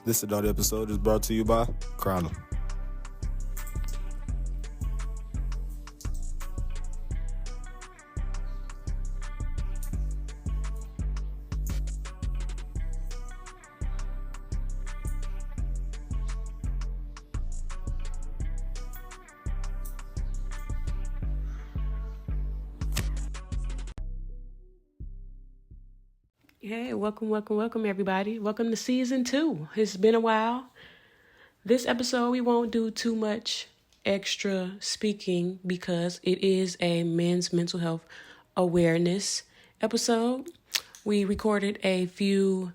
This adult episode is brought to you by Crown 'em. Hey, welcome, everybody. Welcome to season 2. It's been a while. This episode, we won't do too much extra speaking because it is a men's mental health awareness episode. We recorded a few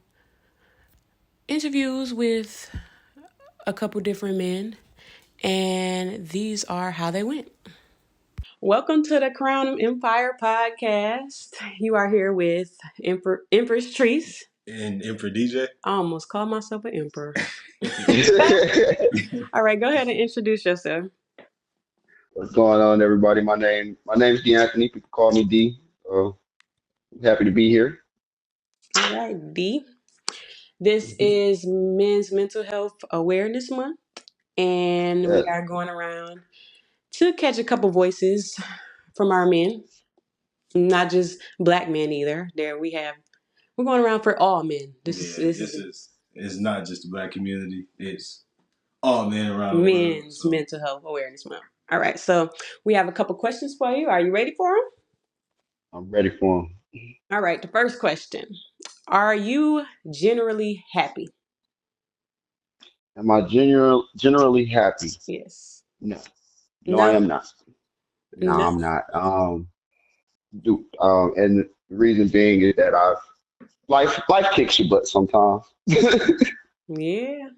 interviews with a couple different men, and these are how they went. Welcome to the Crown Empire podcast. You are here with Empress Treese. And Emperor DJ. I almost called myself an emperor. All right, go ahead and introduce yourself. What's going on, everybody? My name's D'Anthony. People call me D. Happy to be here. All right, D. This is Men's Mental Health Awareness Month, and we are going around to catch a couple voices from our men, not just black men either. We're going around for all men. This is it's not just the black community; it's all men around Men's Mental Health Awareness Month. All right, so we have a couple questions for you. Are you ready for them? I'm ready for them. All right, the first question. Are you generally happy? Am I generally happy? Yes. No, I am not. No, I'm not. And the reason being is that life kicks your butt sometimes. Yeah,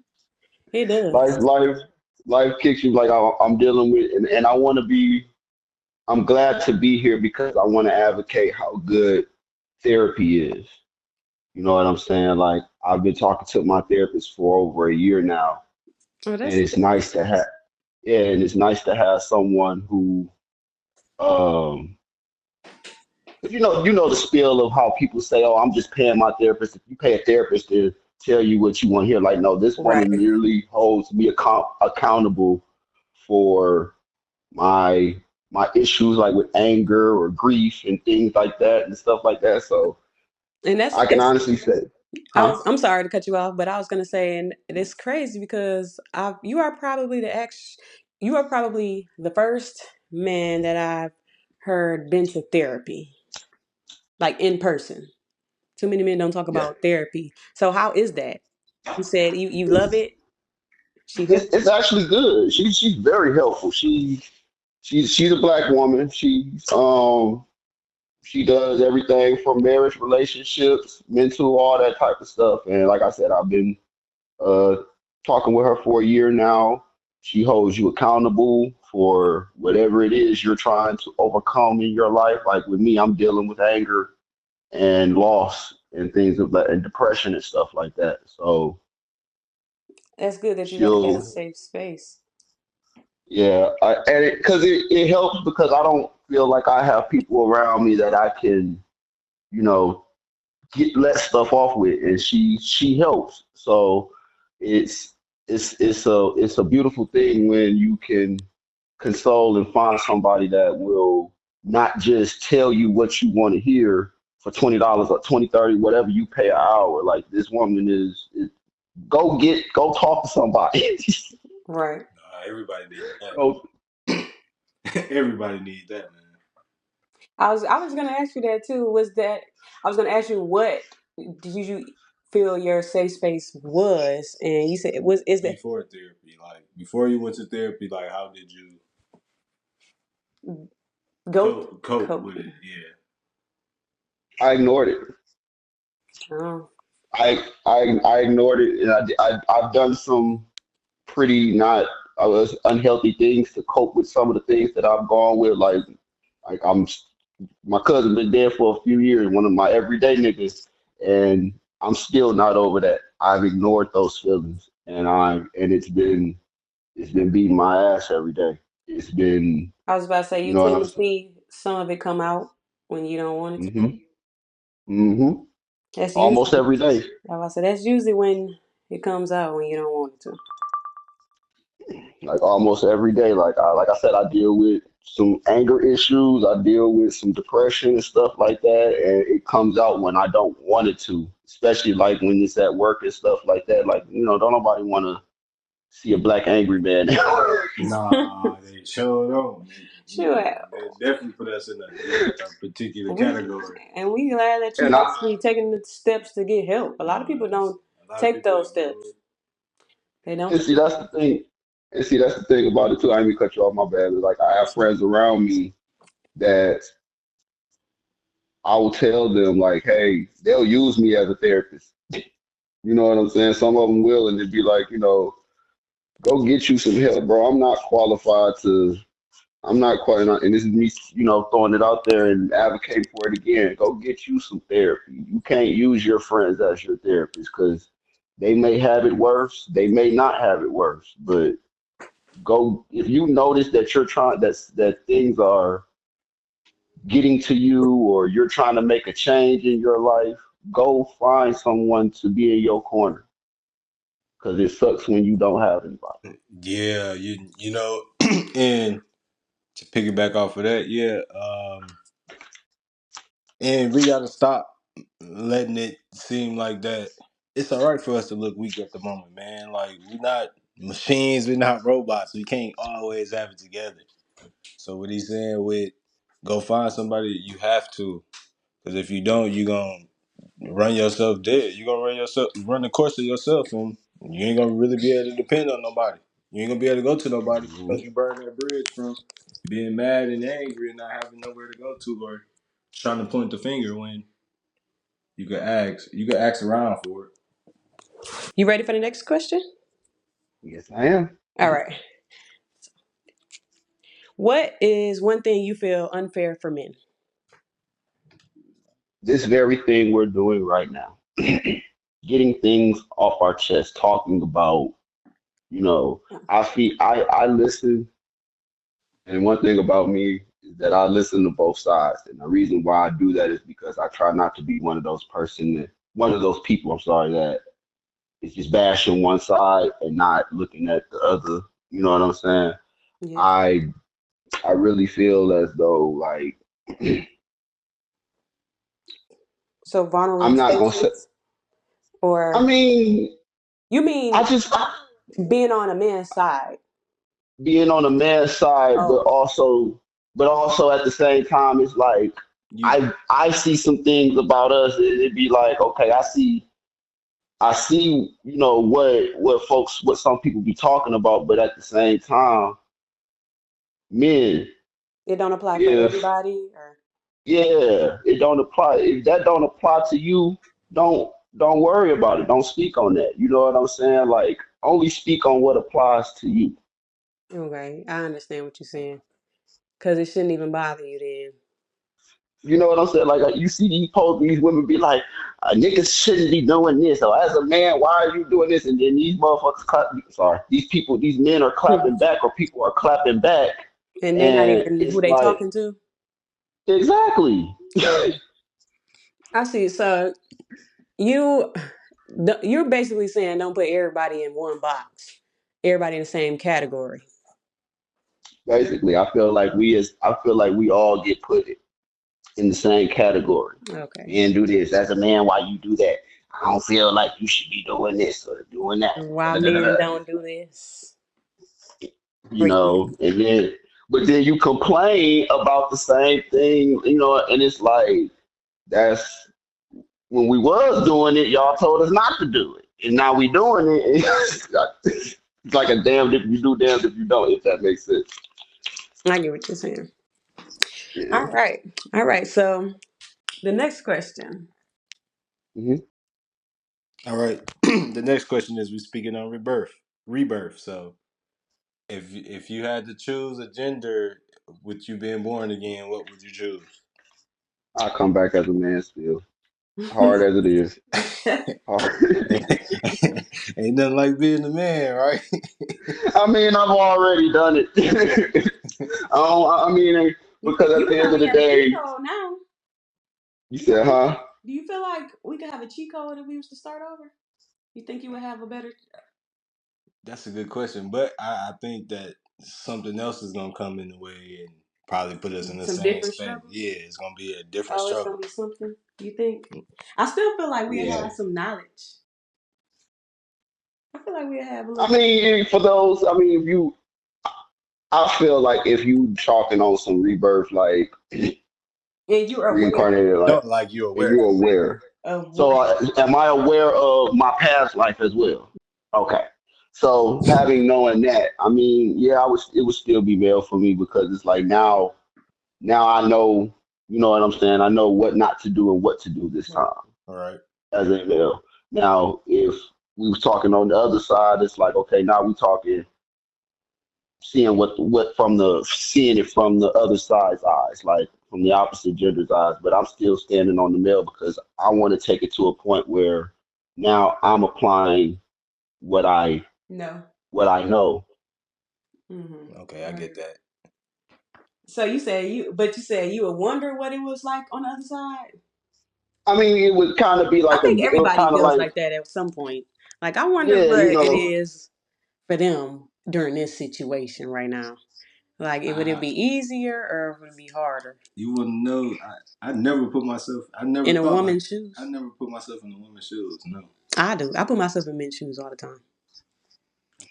it does. Life kicks you like I'm dealing with, and I want to be. I'm glad to be here because I want to advocate how good therapy is. You know what I'm saying? Like, I've been talking to my therapist for over a year now, and it's nice to have someone who, you know the spiel of how people say, "Oh, I'm just paying my therapist." If you pay a therapist to tell you what you want to hear, like, no, this woman literally holds me accountable for my issues, like with anger or grief and things like that and stuff like that. So. And I can honestly say. I'm sorry to cut you off, but I was going to say, and it's crazy because you are probably the first man that I've heard been to therapy, like in person. Too many men don't talk about therapy. So how is that? You said you love it. It's actually good. She's very helpful. She's a black woman. She does everything from marriage, relationships, mental, all that type of stuff. And like I said, I've been talking with her for a year now. She holds you accountable for whatever it is you're trying to overcome in your life. Like with me, I'm dealing with anger and loss and things of that, and depression and stuff like that. So that's good that you have that safe space. Yeah, because it helps because I don't feel like I have people around me that I can, let stuff off with, and she helps. So it's a beautiful thing when you can console and find somebody that will not just tell you what you want to hear for $20 or 20, 30, whatever you pay an hour. Like this woman is go talk to somebody. Right. Everybody needs that. Everybody needs that, man. I was going to ask you that too. I was going to ask you, what did you feel your safe space was? And you said is that before therapy? Like before you went to therapy, like how did you cope with it? Yeah. I ignored it. Oh. I ignored it, and I've done some pretty not unhealthy things to cope with some of the things that I've gone with. Like my cousin been dead for a few years, one of my everyday niggas, and I'm still not over that. I've ignored those feelings, and it's been beating my ass every day. It's been. I was about to say, you tend to see some of it come out when you don't want it to. Mm-hmm. That's Almost usually, every day. like I said, that's usually when it comes out when you don't want it to. Like almost every day. Like I said, I deal with some anger issues. I deal with some depression and stuff like that, and it comes out when I don't want it to. Especially like when it's at work and stuff like that. Like don't nobody want to see a black angry man. Nah, they sure don't. Sure. They definitely put us in a particular We category. and we glad that you and I actually taking the steps to get help. A lot of people don't A lot of take people those don't do steps. it. They don't. and see that's the thing. And see that's the thing about it too. I didn't mean to cut you off. My bad. Like I have friends around me that I will tell them like, hey, they'll use me as a therapist. You know what I'm saying? Some of them will, and it'd be like, go get you some help, bro. I'm not qualified to. I'm not quite, and this is me, throwing it out there and advocating for it again. Go get you some therapy. You can't use your friends as your therapist because they may have it worse. They may not have it worse. But go if you notice that that things are getting to you or you're trying to make a change in your life. Go find someone to be in your corner because it sucks when you don't have anybody. Yeah, you know, and to piggyback off of that, yeah, and we gotta stop letting it seem like that. It's all right for us to look weak at the moment, man. Like we're not machines, we're not robots. We can't always have it together. So what he's saying with go find somebody, you have to, because if you don't, you gonna run yourself dead. You gonna run the course of yourself, and you ain't gonna really be able to depend on nobody. You ain't gonna be able to go to nobody because Mhm. you burn that bridge from being mad and angry and not having nowhere to go to, or trying to point the finger when you could ask around for it. You ready for the next question? Yes, I am. All right. What is one thing you feel unfair for men? This very thing we're doing right now, getting things off our chest, talking about, I listen, and one thing about me is that I listen to both sides, and the reason why I do that is because I try not to be one of those people. I'm sorry that is just bashing one side and not looking at the other. You know what I'm saying? Yeah. I I really feel as though like So vulnerable I'm not gonna say. spaces, I or mean, you I mean just being on a man's side? being on the man's side, but Oh, also at the same time, it's like You I see some things about us, and it'd be like, okay, I see, what some people be talking about, but at the same time, men, it don't apply for if everybody, or yeah, it don't apply. If that don't apply to you, don't worry about it. Don't speak on that. You know what I'm saying? Like only speak on what applies to you. okay, I understand what you're saying. Because it shouldn't even bother you then. You know what I'm saying? Like you see these posts, these women be like, "Niggas shouldn't be doing this." Or as a man, why are you doing this? And then these motherfuckers, sorry, these people, these men are clapping back, or people are clapping back, And they're not and even who it's they like, talking to. exactly. I see. So you, you're basically saying don't put everybody in one box, everybody in the same category. Basically, I feel like we all get put in the same category. Okay. Men do this. As a man, why you do that? I don't feel like you should be doing this or doing that. Why men Da-da-da-da-da. don't do this? You know, but then you complain about the same thing, and it's like that's when we was doing it, y'all told us not to do it, and now we doing it. It's like a damned if you do, damned if you don't. If that makes sense. I get what you're saying. All Yeah. right. All right. So the next question. Hmm. all right. The next question is we speaking on rebirth. So if you had to choose a gender with you being born again, what would you choose? I come back as a man still, hard as it is. Hard. Ain't nothing like being a man, right? I mean, I've already done it. I mean, You because at you the end can of the be a day, she-hoe now. you said, huh? Do you feel like we could have a cheat code if we was to start over? You think you would have a better That's a good question, but I think that something else is gonna come in the way and probably put us in the some same different space. struggles? Yeah, it's gonna be a different Oh, it's gonna struggle. be something. You think? I still feel like we Yeah. have some knowledge. I feel like we have a I little. mean, for those, I mean, if you, I feel like if you talking on some rebirth, like And you're aware reincarnated, like, Don't like you're and aware. you're aware. of what. So, am I aware of my past life as well? Okay. So, having knowing that, I mean, yeah, it would still be male for me because it's like now I know, you know what I'm saying? I know what not to do and what to do this Right. time All right. as a male. Now, if we was talking on the other side, it's like, okay, now we talking seeing what from the seeing it from the other side's eyes, like from the opposite gender's eyes. But I'm still standing on the male because I want to take it to a point where now I'm applying what I No. what I know. Mm-hmm. Okay, I get that. So you said you would wonder what it was like on the other side. I mean, it would kind of be I like think it was everybody kind of feels like, like that at some point. Like I wonder yeah, what you it know, is for them during this situation right now. Like, would it Uh, be easier or would it be harder you wouldn't know. I never put myself. I never in a thought like. woman's I shoes? never put myself in a woman's shoes. No. I do. I put myself in men's shoes all the time.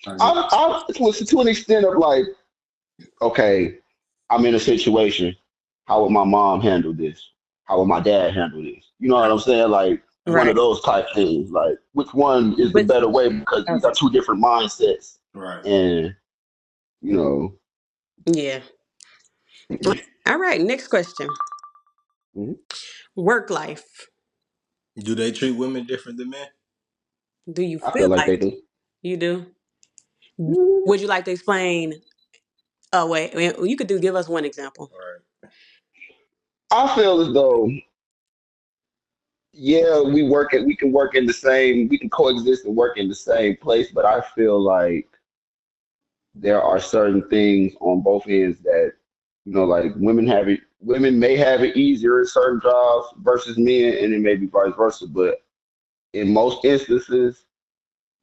I'm to an extent of like, okay, I'm in a situation. How would my mom handle this? How would my dad handle this? You know what I'm saying? Like one of Right. those type things. Like which one is the But better way? Because these are okay. two different mindsets, Right. and you know. Yeah. All right. Next question. Mhm. Work life. Do they treat women different than men? Do you I feel feel like they like do. you do? Mm, Would you like to explain? Oh wait, you could do. Give us one example. Right. I feel as though, yeah, we can work in the same, we can coexist and work in the same place, but I feel like there are certain things on both ends that, you know, like women may have it easier in certain jobs versus men, and it may be vice versa. But in most instances,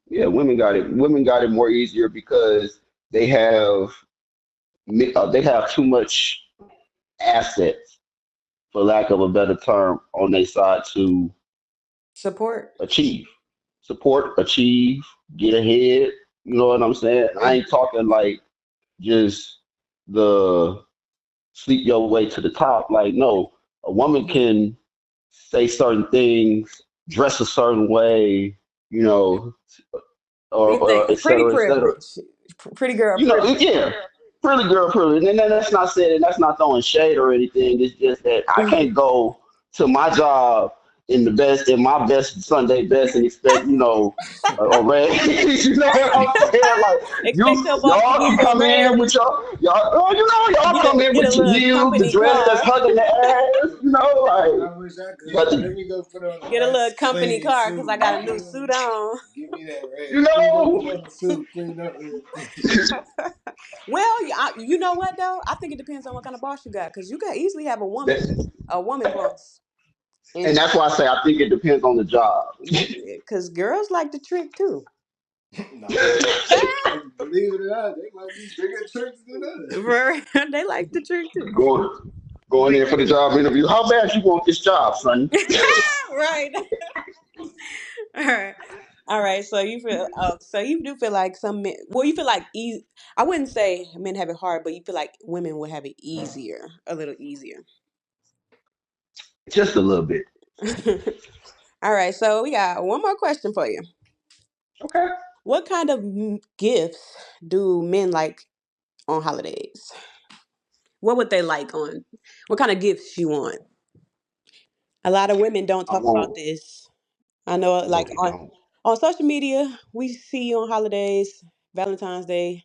yeah, women got it more easier because they have they have too much assets, for lack of a better term, on their side to Support. achieve, support, achieve, get ahead. You know what I'm saying? I ain't talking like just the sleep your way to the top. Like, no, a woman Mhm. can say certain things, dress a certain way, you know, We or think et pretty cetera, et cetera. privilege, pretty girl You know, privilege. yeah, pretty girl privilege. And then that's not saying that's not throwing shade or anything. It's just that I can't go to my job in my best Sunday best and expect, you know, a red. You know what I'm saying? Like Expect your boss to y'all give can you a come in with raise. y'all, oh, you know, y'all come in Get a with your little heels, the company dress that's car. hugging the ass, you know, like. I wish I But could. Let me go put on a Get a nice little company clean car because suit. I got a new suit on. Give me that you red. Give me know, put on a suit, clean up everything. Well, you know what though? I think it depends on what kind of boss you got because you can easily have that, a woman boss, and and that's why I say I think it depends on the job. because girls like to trick too. Nah, believe it or not, they might be bigger tricks than us. They like to trick too. going going in for the job interview. How bad you want this job, son? Right. All right. All right. So you feel so you do feel like some men well you feel like easy I wouldn't say men have it hard, but you feel like women would have it easier, a little easier. Just a little bit. All right. So we got one more question for you. Okay. What kind of gifts do men like on holidays? What would they like on? What kind of gifts you want? A lot of women don't I talk about won't. this. I know, No, like they don't. on social media, we see on holidays, Valentine's Day,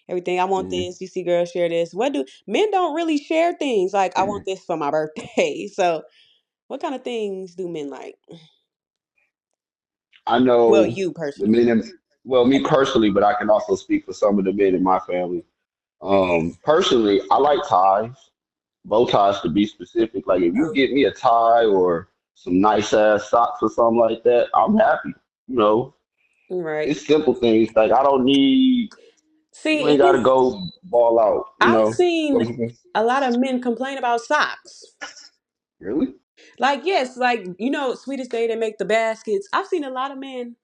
everything. I want Mhm. this. You see girls share this. What do men don't really share things like? I want this for my birthday. So, what kind of things do men like? I Well, know you the personally. men. Well, me personally, but I can also speak for some of the men in my family. Personally, I like ties, bow ties to be specific. Like if you Oh, get me a tie or some nice ass socks or something like that, I'm happy. You know, Right. it's simple things. Like I don't need. You See, ain't and got to this go ball out. You I've know. What seen you think? a lot of men complain about socks. Really? Like, yes, like Sweetest Day they make the baskets. I've seen a lot of men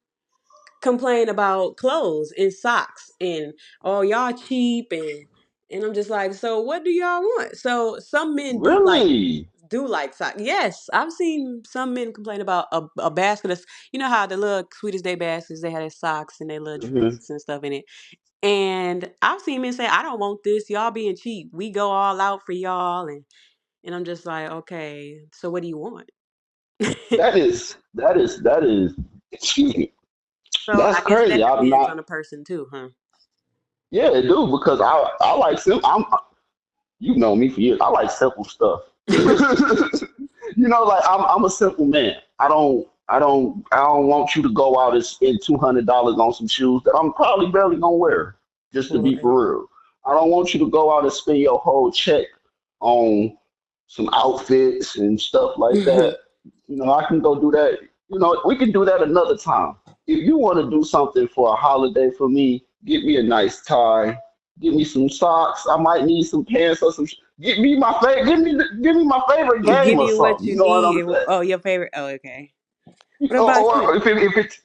complain about clothes and socks and oh y'all cheap and I'm just like, so what do y'all want? So some men Really? do like socks. Yes, I've seen some men complain about a basket of how the little Sweetest Day baskets they had their socks and their little Hmm. drinks and stuff in it. And I've seen men say, I don't want this, y'all being cheap. We go all out for y'all and I'm just like, okay, so what do you want? That is. Excuse me. So That's I guess crazy. that I'm depends not. on the person too, huh? Yeah, it do because I like simple. You know me for years. I like simple stuff. Like I'm a simple man. I don't want you to go out and spend $200 on some shoes that I'm probably barely gonna wear. Just to be Right. for real. I don't want you to go out and spend your whole check on some outfits and stuff like that. I can go do that. We can do that another time. If you want to do something for a holiday for me, get me a nice tie, get me some socks. I might need some pants or some. Get me my favorite. Give me my favorite game Give or you what something. you You know what I'm need. saying? Oh, your favorite. Oh, okay. What about you? Or if it's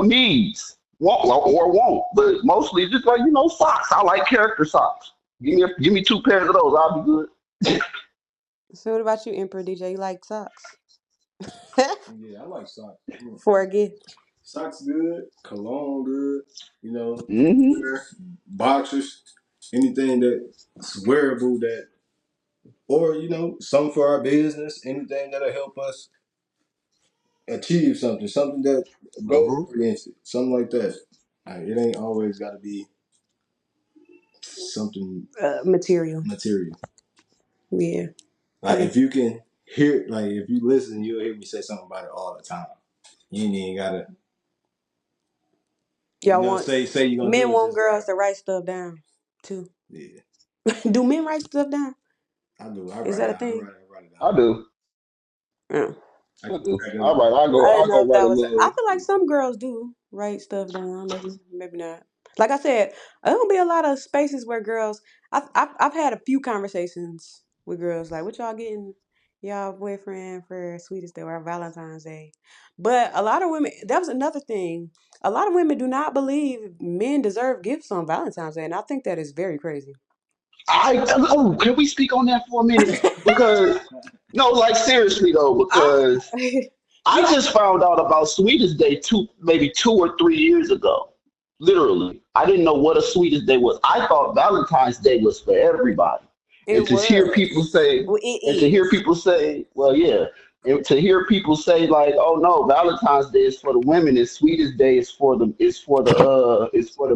needs or won't, but mostly just like socks. I like character socks. Give me two pairs of those. I'll be good. So, what about you, Emperor DJ? You like socks Yeah, I like socks. for a gift? Socks good, cologne good, Hmm. underwear, boxers, anything that's wearable that, or something for our business, anything that'll help us achieve something that goes Hmm. oriented, something like that. It ain't always got to be something Material. material. Yeah. Like if you can hear, like if you listen, you'll hear me say something about it all the time. You ain't even gotta, Y'all want say you're gonna men do it want just right. girls to write stuff down too. Yeah, Do men write stuff down? I do. I Is write that it a down. I thing? write it. I write it down. I do. Yeah. I I keep do. track of All it. right. I'll go. I I'll didn't know go if write that a was. I little. feel like some girls do write stuff down. Maybe not. Like I said, there'll be a lot of spaces where girls. I've had a few conversations with girls like, "What y'all getting y'all boyfriend for Sweetest Day or Valentine's Day?" But a lot of women. That was another thing. A lot of women do not believe men deserve gifts on Valentine's Day, and I think that is very crazy. Can we speak on that for a minute? Because no, like seriously though, I because I yeah. just found out about Sweetest Day maybe 2 or 3 years ago. Literally, I didn't know what a Sweetest Day was. I thought Valentine's Day was for everybody, It and to hear people was. say, Well, it and to hear is. people say, well, yeah, and to hear people say like, oh no, Valentine's Day is for the women, and Sweetest Day is for the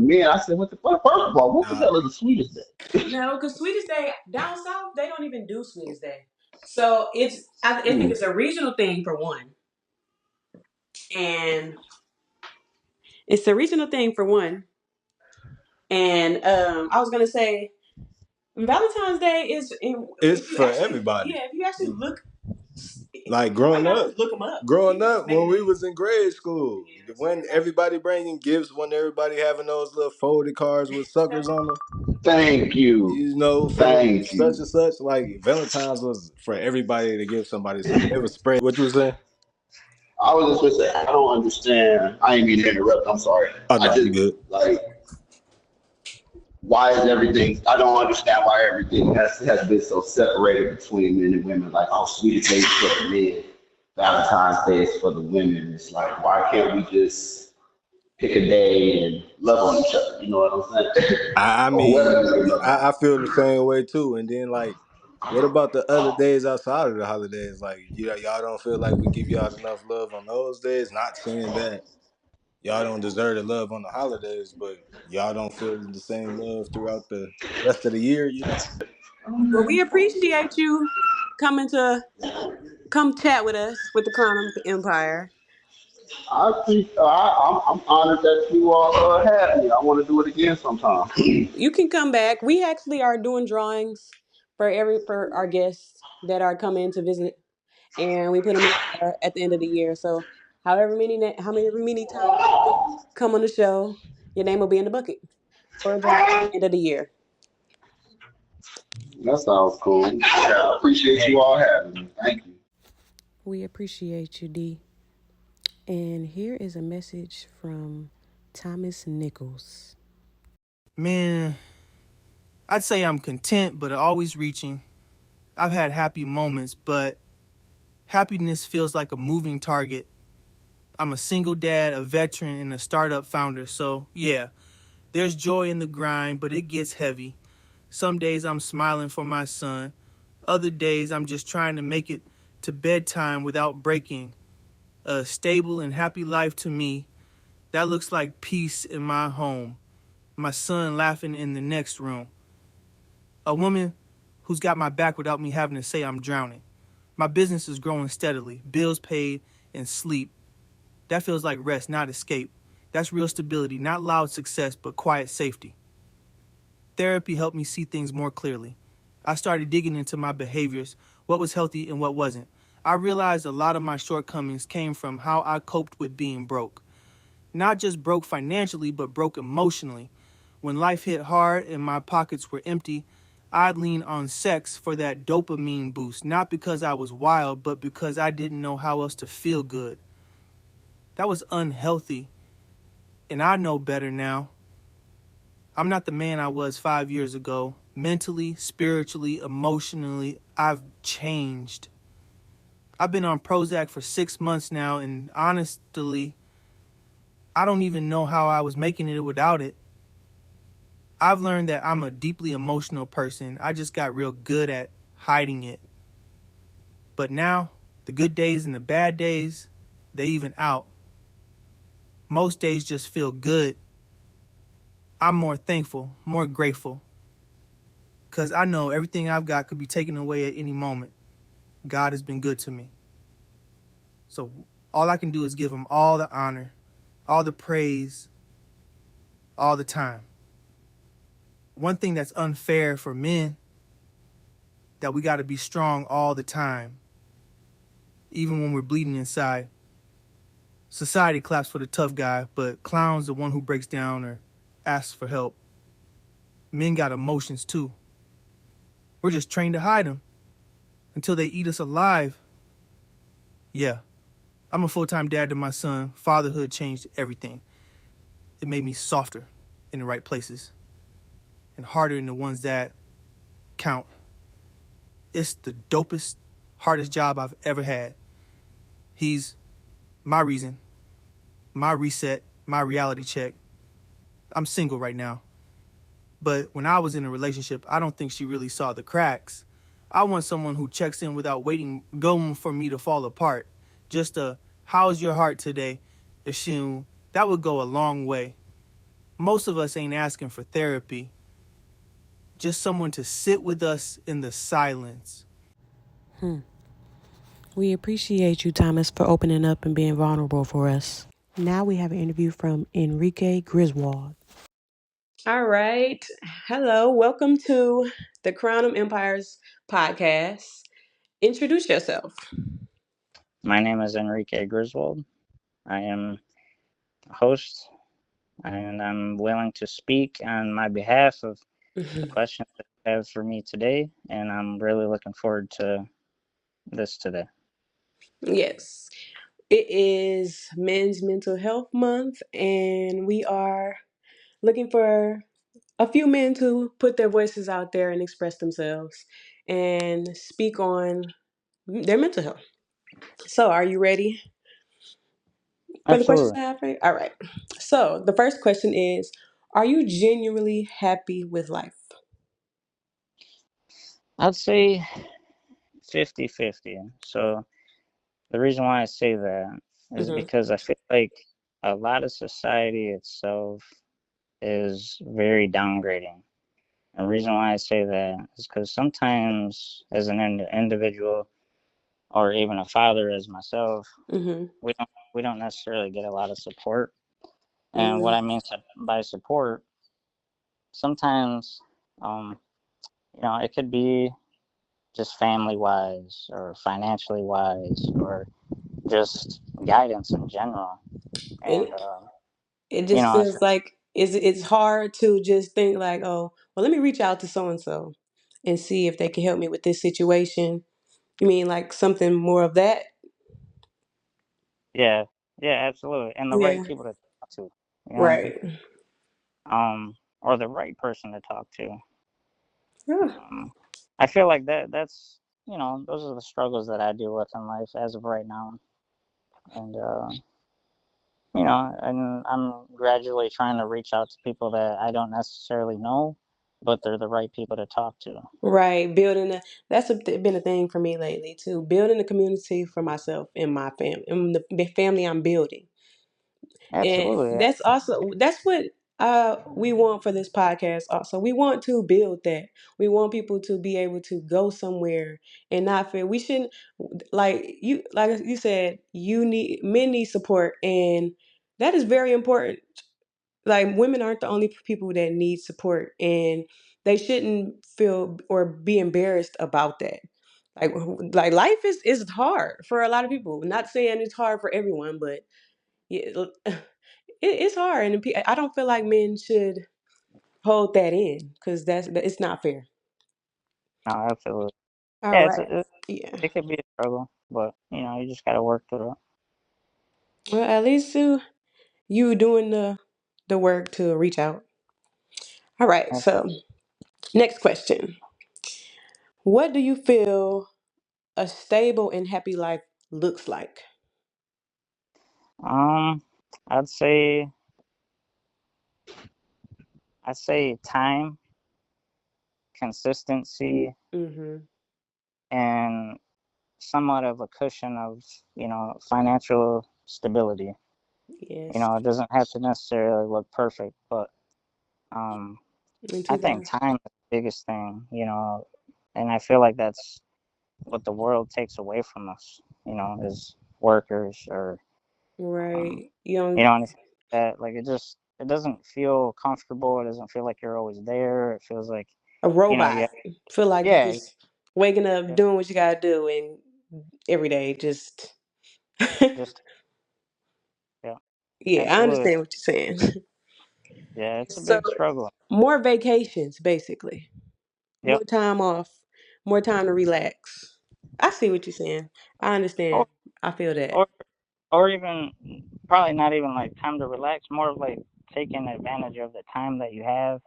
men. I said, what the fuck? First of all, what the Nah, hell is a Sweetest Day? No, because Sweetest Day down south they don't even do Sweetest Day. So I think Hmm. it's a regional thing for one, and it's a regional thing for one. And I was gonna say Valentine's Day is it's if you for actually everybody. look, Like you might growing not up, have to look them up. growing People just up make when it we name. was in grade school, Yeah, so when everybody bringing gifts, when everybody having those little folded cards with suckers on them, Thank you. for Thank such you. and such. Like Valentine's was for everybody to give somebody something. It was spread. What you was saying? I was just gonna say I don't understand. I ain't mean to interrupt. I'm sorry. Oh I no, you just good. like why is everything? I don't understand why everything has been so separated between men and women. Like, oh, Sweetest Day is for the men, Valentine's Day is for the women. It's like, why can't we just pick a day and love on each other? You know what I'm saying? I Or whoever mean, you love I on. feel the same way too. And then like, what about the other days outside of the holidays? Like, y'all don't feel like we give y'all enough love on those days. Not saying that y'all don't deserve the love on the holidays, but y'all don't feel the same love throughout the rest of the year. Well, we appreciate you coming to come chat with us with the Crown Empire. I'm honored that you all had me. I want to do it again sometime. You can come back. We actually are doing drawings for our guests that are coming to visit. and we put them in at the end of the year. So however many times you come on the show, your name will be in the bucket for the end of the year. That sounds cool. Yeah, I appreciate you all having me. Thank you. We appreciate you, D. And here is a message from Thomas Nichols. Man, I'd say I'm content, but always reaching. I've had happy moments, but happiness feels like a moving target. I'm a single dad, a veteran, and a startup founder, so yeah, there's joy in the grind, but it gets heavy. Some days I'm smiling for my son. Other days I'm just trying to make it to bedtime without breaking. A stable and happy life to me, that looks like peace in my home. My son laughing in the next room. A woman who's got my back without me having to say I'm drowning. My business is growing steadily, bills paid, and sleep. That feels like rest, not escape. That's real stability, not loud success, but quiet safety. Therapy helped me see things more clearly. I started digging into my behaviors, what was healthy and what wasn't. I realized a lot of my shortcomings came from how I coped with being broke. Not just broke financially, but broke emotionally. When life hit hard and my pockets were empty, I'd lean on sex for that dopamine boost, not because I was wild, but because I didn't know how else to feel good. That was unhealthy, and I know better now. I'm not the man I was 5 years ago. Mentally, spiritually, emotionally, I've changed. I've been on Prozac for 6 months now, and honestly, I don't even know how I was making it without it. I've learned that I'm a deeply emotional person. I just got real good at hiding it. But now, the good days and the bad days, they even out. Most days just feel good. I'm more thankful, more grateful. Because I know everything I've got could be taken away at any moment. God has been good to me. So all I can do is give him all the honor, all the praise, all the time. One thing that's unfair for men, that we got to be strong all the time, even when we're bleeding inside. Society claps for the tough guy, but clowns the one who breaks down or asks for help. Men got emotions too. We're just trained to hide them until they eat us alive. Yeah, I'm a full-time dad to my son. Fatherhood changed everything. It made me softer in the right places and harder in the ones that count. It's the dopest, hardest job I've ever had. He's my reason, my reset, my reality check. I'm single right now. But when I was in a relationship, I don't think she really saw the cracks. I want someone who checks in without going for me to fall apart. Just a, how's your heart today? Assume that would go a long way. Most of us ain't asking for therapy. Just someone to sit with us in the silence. We appreciate you, Thomas, for opening up and being vulnerable for us. Now we have an interview from Enrique Griswold. All right. Hello. Welcome to the Crown of Empires podcast. Introduce yourself. My name is Enrique Griswold. I am a host, and I'm willing to speak on my behalf of the questions that you have for me today, and I'm really looking forward to this today. Yes. It is Men's Mental Health Month, and we are looking for a few men to put their voices out there and express themselves and speak on their mental health. So, are you ready for the questions Absolutely. I have for you? All right. So, the first question is, are you genuinely happy with life? I'd say 50-50. So the reason why I say that is Mm-hmm. because I feel like a lot of society itself is very downgrading. And the reason why I say that is because sometimes, as an individual, or even a father as myself, Mm-hmm. we don't necessarily get a lot of support. And what Mm-hmm. I mean by support, sometimes, um, it could be just family wise or financially wise or just guidance in general. And And it you just know, feels like it's hard to just think like, oh, well, let me reach out to so and so and see if they can help me with this situation. You mean like something more of that? yeah, yeah, absolutely, and the right Yeah. people to talk to. You know what I mean? Right. Or the right person to talk to. Yeah. Um, I feel like that's those are the struggles that I deal with in life as of right now, and and I'm gradually trying to reach out to people that I don't necessarily know, but they're the right people to talk to. Right. Been a thing for me lately too. Building a community for myself and my family, and the family I'm building. And Absolutely, that's what we want for this podcast also. We want to build that. We want people to be able to go somewhere and not feel we shouldn't like you said, men need support, and that is very important. Like women aren't the only people that need support, and they shouldn't feel or be embarrassed about that. Like life is hard for a lot of people. Not saying it's hard for everyone, but yeah, it's hard, and I don't feel like men should hold that in because it's not fair. no, absolutely. All Yeah, right, yeah. it could be a struggle, but you just got to work through it. Well, at least you doing the work to reach out. All right, Absolutely. so next question: what do you feel a stable and happy life looks like? Um, I'd say time, consistency, Mm-hmm. and somewhat of a cushion of financial stability. Yes. It doesn't have to necessarily look perfect, but um, In I think 2000. time is the biggest thing. And I feel like that's what the world takes away from us. As workers or um, Right. You don't anything like that. Like it doesn't feel comfortable. It doesn't feel like you're always there. It feels like a robot. yeah, Feel like you yeah, just waking up, yeah, doing what you gotta do, and every day just. just yeah, Yeah, I absolutely. understand what you're saying. Yeah, it's a So big struggle. more vacations, basically. Yep. More time off. More time to relax. I see what you're saying. I Or understand. I feel that. or or even probably not even like time to relax. More of like taking advantage of the time that you have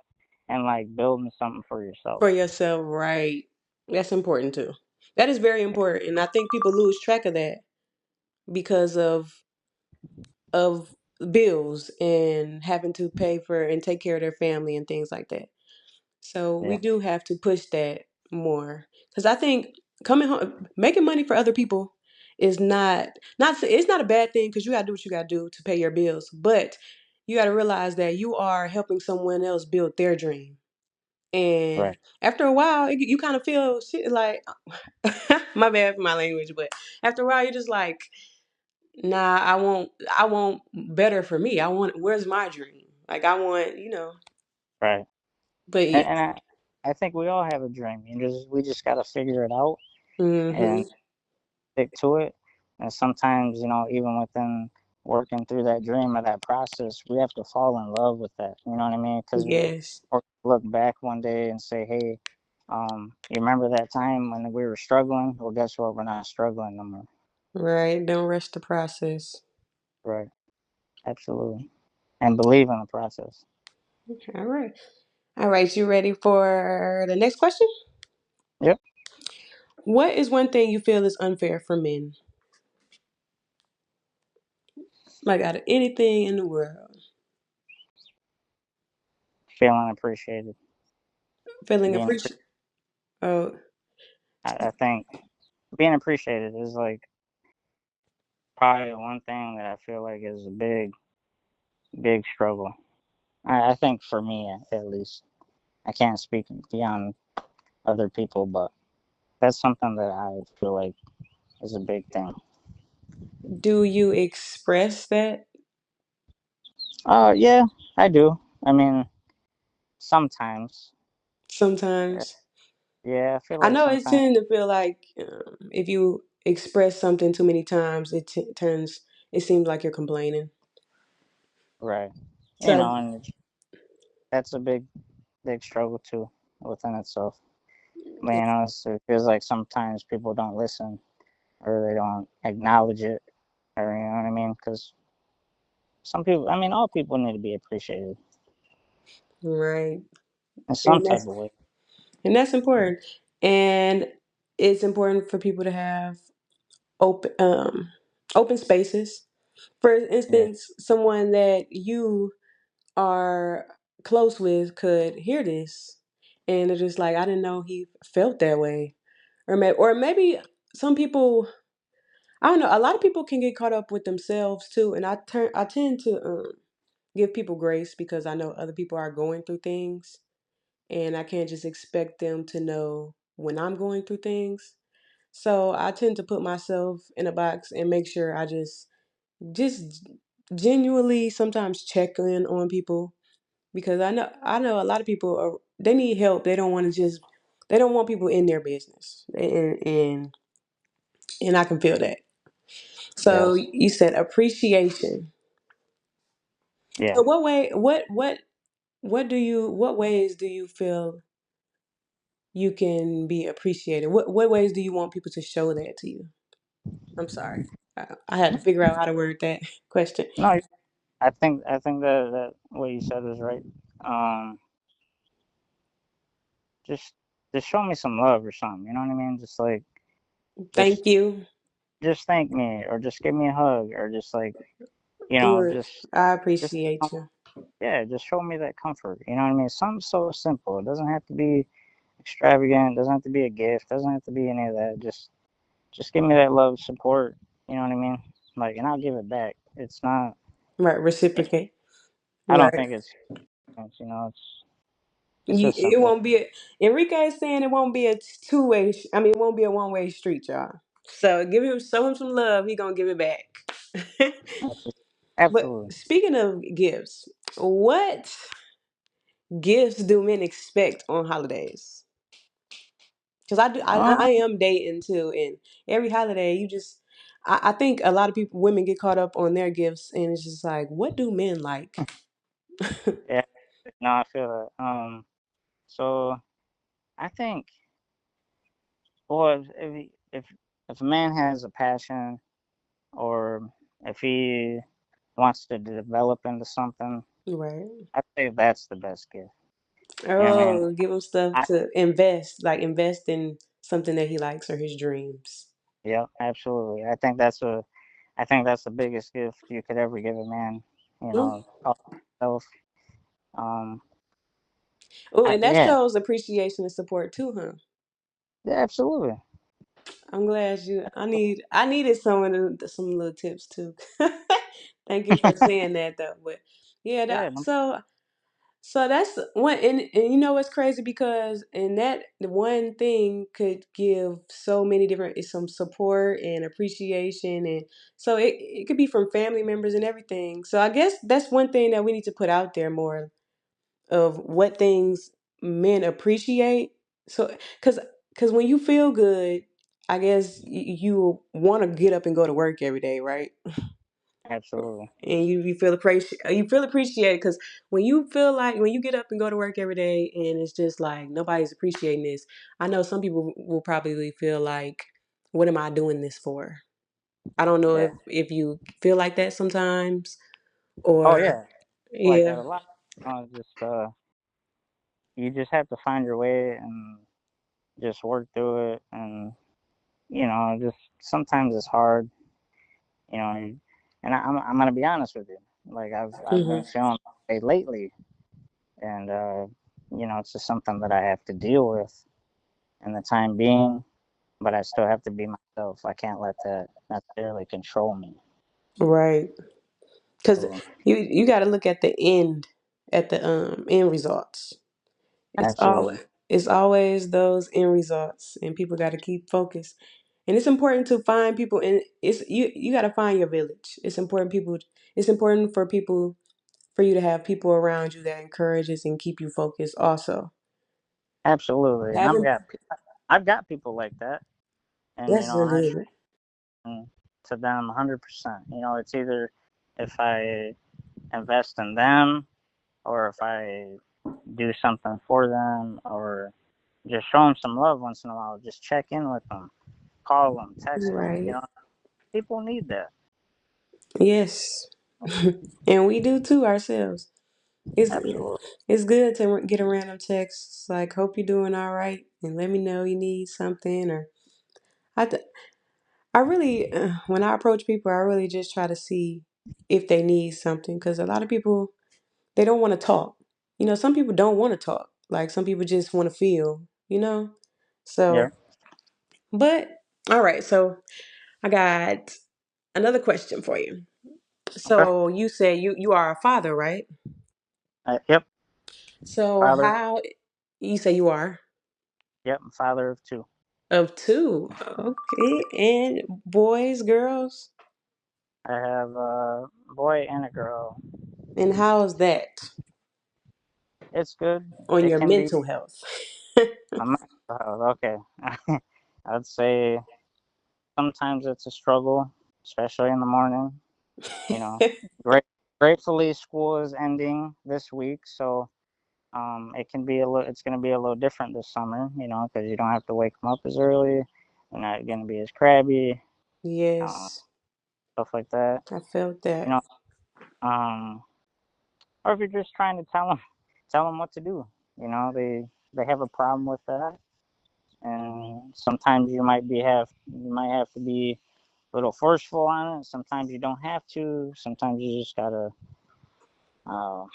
and like building something for yourself. For yourself, right. That's important too. That is very important. And I think people lose track of that because of bills and having to pay for and take care of their family and things like that. So we Yeah. do have to push that more because I think coming home, making money for other people is not it's not a bad thing because you got to do what you got to do to pay your bills, but you got to realize that you are helping someone else build their dream. And Right. after a while, you kind of feel shit like my bad for my language, but after a while, you're just like, nah, I want better for me. I want where's my dream? Like I want, Right. but And, yeah. and I think we all have a dream. We just got to figure it out and Mhm. stick to it. And sometimes, even within working through that dream or that process, we have to fall in love with that. You know what I mean? Because Yes. or look back one day and say, hey, you remember that time when we were struggling? Well, guess what? We're not struggling no more. Right. Don't rush the process. Right. Absolutely. And believe in the process. All right. All right. You ready for the next question? Yep. What is one thing you feel is unfair for men? Like out of anything in the world. Feeling appreciated. Feeling Being, appreciated. Oh, I think being appreciated is like probably one thing that I feel like is a big struggle. I think for me, at least, I can't speak beyond other people, but that's something that I feel like is a big thing. do you express that Yeah, I do. I mean, sometimes. sometimes? Yeah, I feel I like know it sometimes, tend to feel like if you express something too many times, turns. It seems like you're complaining. right? So And that's a big struggle too within itself. But it feels like sometimes people don't listen or they don't acknowledge it, or you know what I mean? Because some people, all people need to be appreciated right, in some and type of way. that's important, and it's important for people to have open open spaces. For Yeah, instance, someone that you are close with could hear this, and it's just like I didn't know he felt that way, or maybe some people. I don't know. A lot of people can get caught up with themselves too, and I tend to give people grace because I know other people are going through things, and I can't just expect them to know when I'm going through things. So I tend to put myself in a box and make sure I just genuinely sometimes check in on people because I know a lot of people they need help. They don't want people in their business, and I can feel that. So yes, you said appreciation. yeah. So what ways do you feel you can be appreciated? What ways do you want people to show that to you? I'm sorry. I had to figure out how to word that question. No, I think that what you said is right. Um, just just show me some love or something. You know what I mean? Just like just Thank you. just thank me or just give me a hug or just like Or I just appreciate you. yeah, just show me that comfort. You know what I mean? Something so simple. It doesn't have to be extravagant. It doesn't have to be a gift. It doesn't have to be any of that. Just give me that love, support. You know what I mean? Like, and I'll give it back. It's not. Right, reciprocate. I don't Right. think it's. It's just It simple. won't be Enrique is saying it won't be a two-way. I mean, it won't be a one-way street, y'all. So show him some love. He gonna give it back. But Absolutely. speaking of gifts, what gifts do men expect on holidays? Because Um, I am dating too, and every holiday I think a lot of women get caught up on their gifts, and it's just like, what do men like? yeah. No, I feel that. So I think, well, if a man has a passion or if he wants to develop into something, Right. I say that's the best gift. You know what I mean? Oh, give him stuff I, to invest, like invest in something that he likes or his dreams. yeah, absolutely. I think that's the biggest gift you could ever give a man. Mm. Of himself. Um, Oh, and that yeah, shows appreciation and support too, huh? yeah, absolutely. I'm glad you. I needed some little tips too. Thank you for saying that though. But yeah, Yeah, no, so that's one, and you know what's crazy because in that the one thing could give so many different some support and appreciation, and so it could be from family members and everything. So I guess that's one thing that we need to put out there more of what things men appreciate. So because when you feel good, I guess you want to get up and go to work every day, right? absolutely. And you feel appreciated because when you get up and go to work every day and it's just like nobody's appreciating this. I know some people will probably feel like, what am I doing this for? I don't know Yeah. if you feel like that sometimes Oh or yeah, like yeah. that a lot. Just you just have to find your way and just work through it, and just sometimes it's hard, you know. And I'm gonna be honest with you. Like I've been Hmm. feeling that way lately, and it's just something that I have to deal with in the time being. But I still have to be myself. I can't let that necessarily control me. Right. Because So you got to look at the end results. It's absolutely, always those end results, and people got to keep focused. And it's important to find people, and you got to find your village. It's important for people for you to have people around you that encourages and keep you focused. Also, Absolutely, and Having I've got people like that, and that's so I good. to them 100%. It's either if I invest in them or if I do something for them or just show them some love once in a while. Just check in with them, call them, text them. Right. People need that. Yes. And we do too ourselves. It's Absolutely. it's good to get a random text like "Hope you're doing all right" and let me know you need something. Or I th- I really when I approach people, I really just try to see if they need something because a lot of people they don't want to talk. Some people don't want to talk. Like some people just want to feel. Yeah. So, but all right. So I got another question for you. Okay. So you said you are a father, right? Yep. So Father. how you say you are Yep. Father of two. of two? Okay, and boys, girls, I have a boy and a girl. and how's that It's good. on It your can be. mental health? My mental health. Okay. I'd say sometimes it's a struggle, especially in the morning. You know, great. Gratefully, school is ending this week, so it can be a little. It's going to be a little different this summer. Because you don't have to wake them up as early. They're not going to be as crabby, uh, Yes, stuff like that. I felt You that. know, um, or if you're just trying to tell them what to do. They have a problem with that, and sometimes you might have to be a little forceful on it. Sometimes you don't have to. Sometimes you just gotta uh,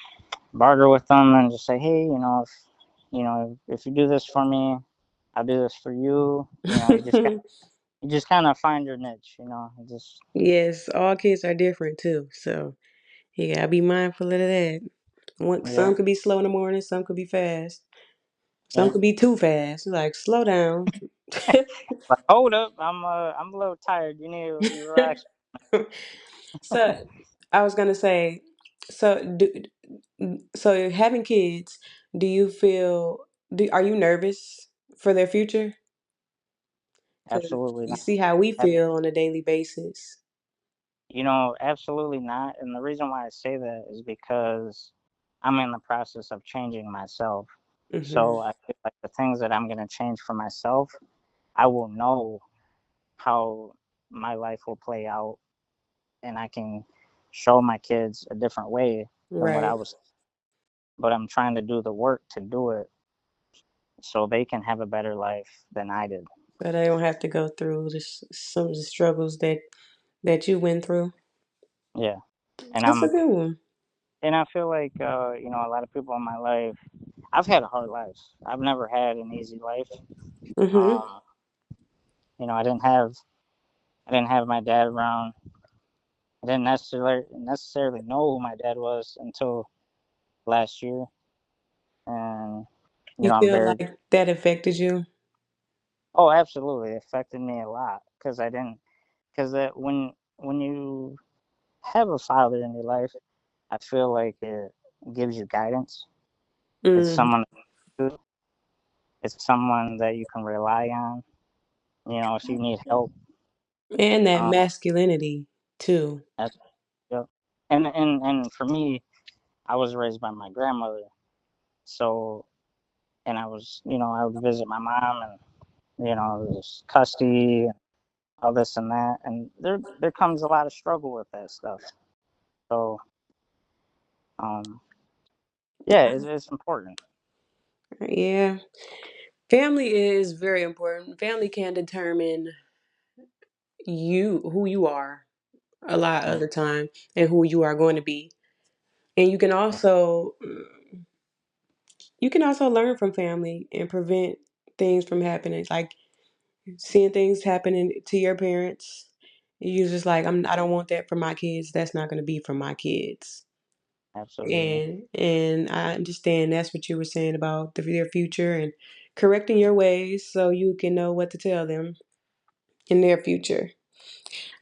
barter with them and just say, hey, if you do this for me, I'll do this for you. You just kind of find your niche. Just Yes, all kids are different too, so you gotta be mindful of that. yeah, Some could be slow in the morning, some could be fast, some yeah. could be too fast. Like slow down. Like, hold up, I'm a little tired. You need to relax. So I was gonna say, so so having kids, do you feel are you nervous for their future? Because Absolutely you not. see how we Ab- feel on a daily basis. Absolutely not. And the reason why I say that is because I'm in the process of changing myself. Hmm. So I feel like the things that I'm going to change for myself, I will know how my life will play out, and I can show my kids a different way than what I Right. was. But I'm trying to do the work to do it so they can have a better life than I did. But I don't have to go through some of the struggles that you went through. Yeah, and That's a I'm good one. and I feel like a lot of people in my life. I've had a hard life. I've never had an easy life. Hmm. Um, I didn't have my dad around. I didn't necessarily know who my dad was until last year, and You I'm feel very. like that affected you? Oh, absolutely, it affected me a lot because I didn't. Because that when you have a father in your life, I feel like it gives you guidance. It's Mm. someone. It's someone that you can rely on. If you need help. And that Um, masculinity too. that's, yep. And for me, I was raised by my grandmother, so and I would visit my mom, and there's custody and all this and that, and there comes a lot of struggle with that stuff. So um, yeah, it's important. Yeah. Family is very important. Family can determine who you are a lot of Yeah, the time and who you are going to be. And you can also learn from family and prevent things from happening. Like seeing things happening to your parents. You're just like, I don't want that for my kids. That's not going to be for my kids. absolutely, And I understand that's what you were saying about their future and correcting your ways so you can know what to tell them in their future.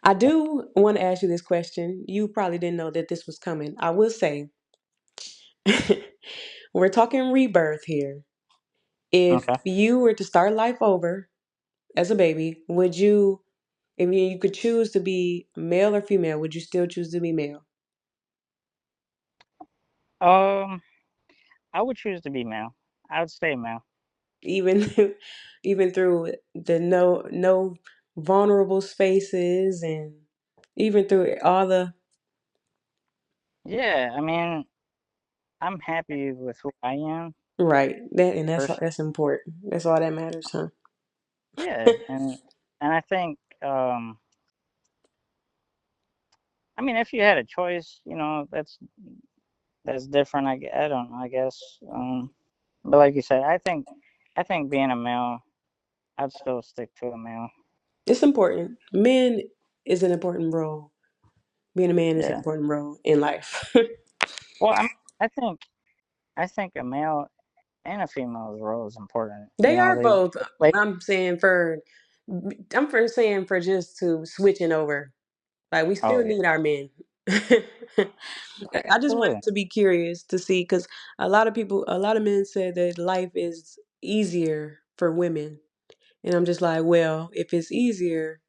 I do want to ask you this question. You probably didn't know that this was coming. I will say, we're talking rebirth here. If Okay. you were to start life over as a baby, would you, if you could choose to be male or female, would you still choose to be male? Um, I would choose to be male. I would stay male. Even even through the no vulnerable spaces and even through all the Yeah, I mean, I'm happy with who I am. right that and First, that's important. That's all that matters, huh? yeah, and I think, I mean, if you had a choice, that's different. I don't know. I guess, but like you said, I think being a male, I'd still stick to a male. It's important. Men is an important role. Being a man is an Yeah. important role in life. Well, I think I think a male and a female's role is important. They are They both. like, I'm saying for I'm for saying for just to switching over. Like we oh still yeah, need our men. I just wanted absolutely. to be curious to see because a lot of men said that life is easier for women, and I'm just like, well, if it's easier,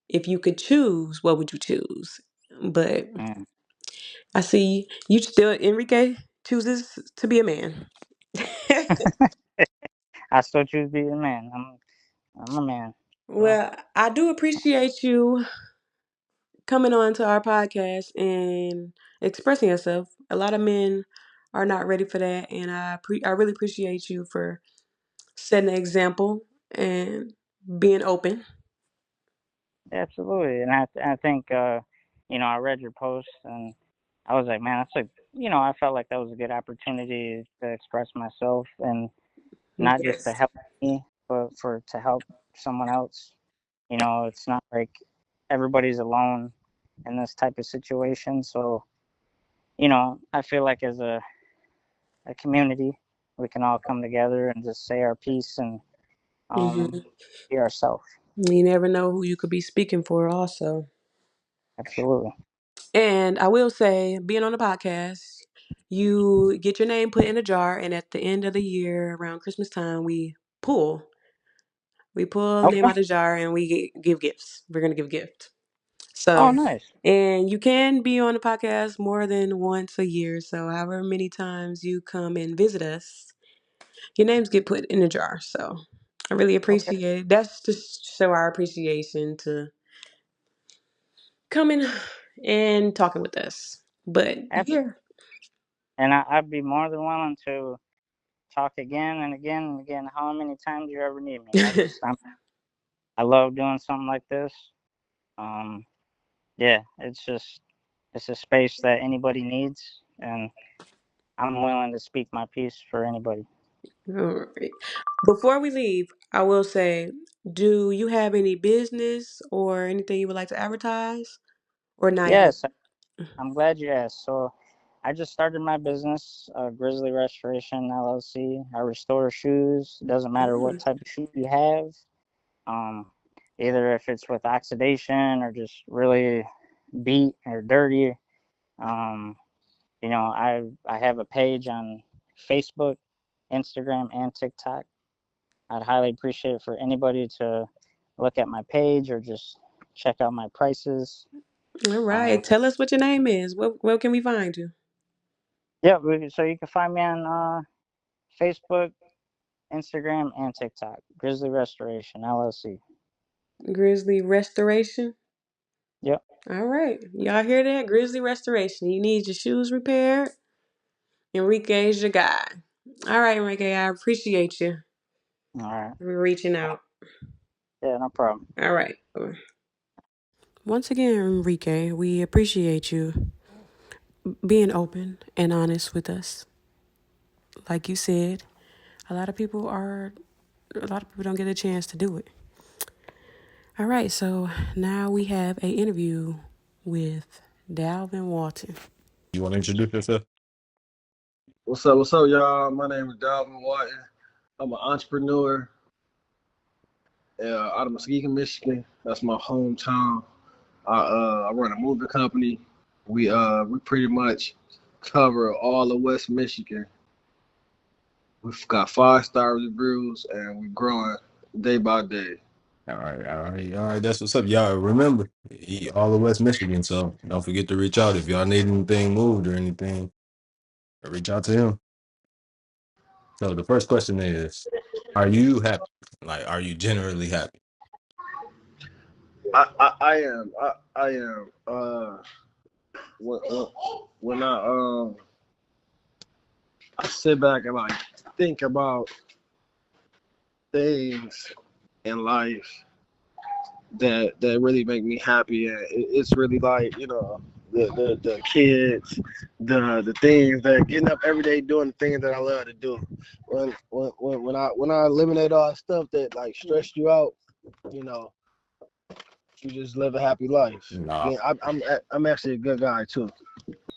if you could choose, what would you choose? But Mm. I see you still Enrique chooses to be a man. I still choose to be a man. I'm a man. So Well, I do appreciate you coming on to our podcast and expressing yourself. A lot of men are not ready for that, and I really appreciate you for setting an example and being open. absolutely, and I think, I read your post and I was like, man, I felt like that was a good opportunity to express myself and not just to Yes. help me, but for to help someone else. It's not like everybody's alone in this type of situation. So, I feel like as a community, we can all come together and just say our piece and um, Hmm. be ourselves. You never know who you could be speaking for, also. Absolutely. And I will say, being on the podcast, you get your name put in a jar, and at the end of the year, around Christmas time, pull. We pull name Okay. out the jar and we give gifts. We're gonna give gift. Oh, So, nice. and you can be on the podcast more than once a year. So, however many times you come and visit us, your names get put in a jar. So, I really Okay. appreciate it. That's just show our appreciation to coming and talking with us. But Absolutely. yeah, And I'd be more than willing to talk again and again and again. How many times you ever need me? I love doing something like this. Um, yeah, it's a space that anybody needs, and I'm willing to speak my piece for anybody. all right. Before we leave, I will say, do you have any business or anything you would like to advertise, or not yet? Yes, I'm glad you asked. So, I just started my business, Grizzly Restoration LLC. I restore shoes. It doesn't matter what Mm. type of shoe you have, um, either if it's with oxidation or just really beat or dirty. Um, I have a page on Facebook, Instagram, and TikTok. I'd highly appreciate it for anybody to look at my page or just check out my prices. All Um, right. Tell us what your name is. Where can we find you? yeah, so you can find me on Facebook, Instagram, and TikTok. Grizzly Restoration LLC. Grizzly Restoration. Yep. All right. Y'all hear that? Grizzly Restoration. You need your shoes repaired. Enrique's your guy. All right, Enrique. I appreciate you All right. for reaching out. Yeah, no problem. All right. Once again, Enrique, we appreciate you being open and honest with us. Like you said, a lot of people don't get a chance to do it. All right, so now we have a interview with Dalvin Walton. You want to introduce yourself? What's up, y'all? My name is Dalvin Walton. I'm an entrepreneur out of Muskegon, Michigan. That's my hometown. I run a moving company. We pretty much cover all of West Michigan. We've got 5-star reviews, and we're growing day by day. All right, all right, all right. That's what's up, y'all. Remember, he all of West Michigan, so don't forget to reach out if y'all need anything moved or anything. Reach out to him. So the first question is, are you happy? Like, are you generally happy? I am. I am. When, when when I sit back and like think about things in life that really make me happy, and it's really like the kids, the things that getting up every day doing the things that I love to do. When I eliminate all that stuff that like stressed you out, you know, you just live a happy life. Nah, Yeah, I'm actually a good guy too.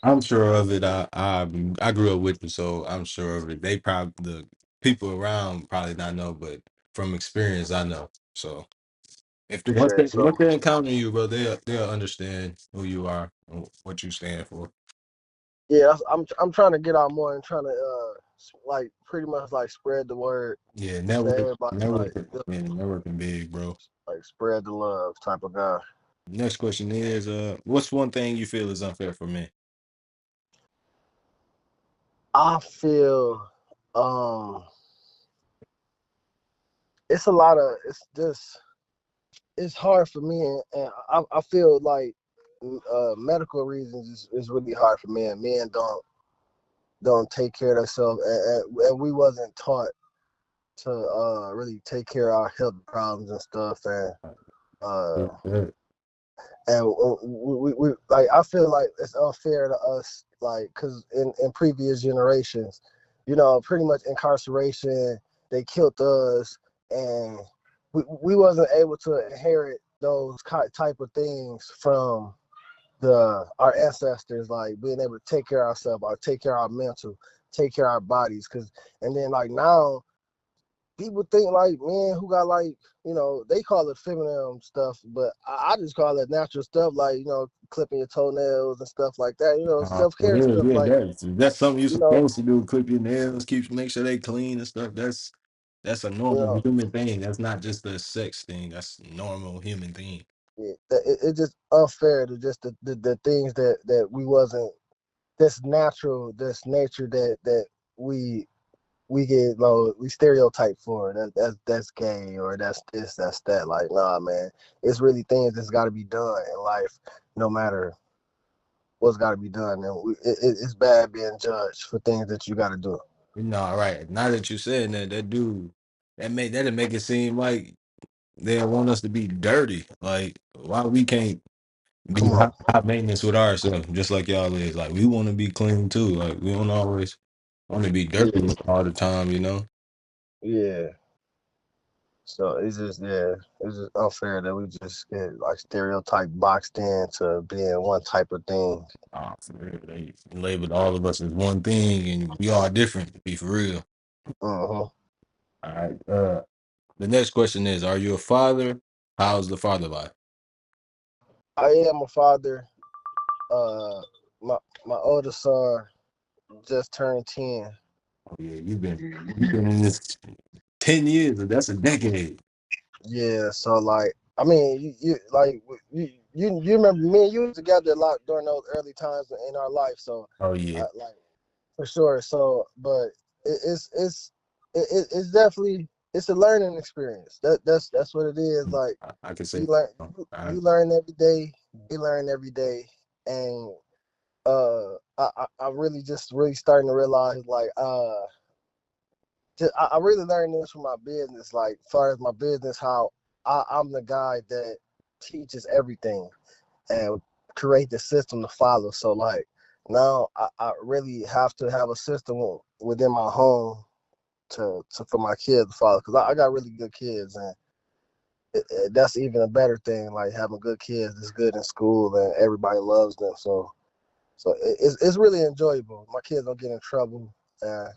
I'm sure of it. I grew up with you, so I'm sure of it. They probably the people around probably not know, but from experience, I know. So if they, Appreciate it. once So they encounter you, bro, they'll understand who you are and what you stand for. yeah, I'm trying to get out more and trying to like pretty much like spread the word Yeah, to network, everybody, like network, yeah, networking big, bro. like spread the love type of guy. Next question is, what's one thing you feel is unfair for men? I feel um it's a lot of it's just it's hard for me, and I feel like medical reasons is really hard for men. Men don't take care of themselves, and we wasn't taught to really take care of our health problems and stuff, uh Yeah, and we like I feel like it's unfair to us, like because in previous generations, pretty much incarceration, they killed us, and we wasn't able to inherit those type of things from the our ancestors, like being able to take care of ourselves, or take care of our mental, take care of our bodies, because and then like now people think like men who got like they call it feminine stuff, but I just call it natural stuff, like clipping your toenails and stuff like that, self for care real, stuff, yeah, like that's something you're you know supposed to do. Clip your nails, make sure they clean and stuff. That's a you normal know human thing. That's not just a sex thing. That's a normal human thing. it's just unfair to just the things that we wasn't this natural, this nature that we we get we stereotype for that's gay, or that's this, that's that. Like, nah, man, it's really things that's got to be done in life, no matter what's got to be done. And it's bad being judged for things that you got to do. You know, all right. Now that you said that, that dude, that'll make it seem like they want us to be dirty. Like, why we can't be Come on. high maintenance with ourselves, just like y'all is. Like, we want to be clean too. Like, we don't always want to be Yeah, dirty all the time, you know? yeah. So it's just unfair that we just get like stereotype boxed in to being one type of thing. For real. They labeled all of us as one thing, and we all different. To be for real. Uh-huh. All right. The next question is: are you a father? How's the father life? I am a father. Uh, my my oldest son just turned 10. Oh yeah, you've been in this 10 years. That's a decade. Yeah, so like, I mean, you like you remember me and you was together a lot during those early times in our life. So, Oh yeah, like for sure. So, but it's definitely it's a learning experience. That's what it is. Like I can say. you learn I, you learn every day. You learn every day, and I really just really starting to realize like I really learned this from my business. Like, as far as my business, how I'm the guy that teaches everything and create the system to follow. So, like, now I really have to have a system within my home to for my kids to follow, because I got really good kids, and that's even a better thing. Like, having good kids that's good in school and everybody loves them. So it's really enjoyable. My kids don't get in trouble, and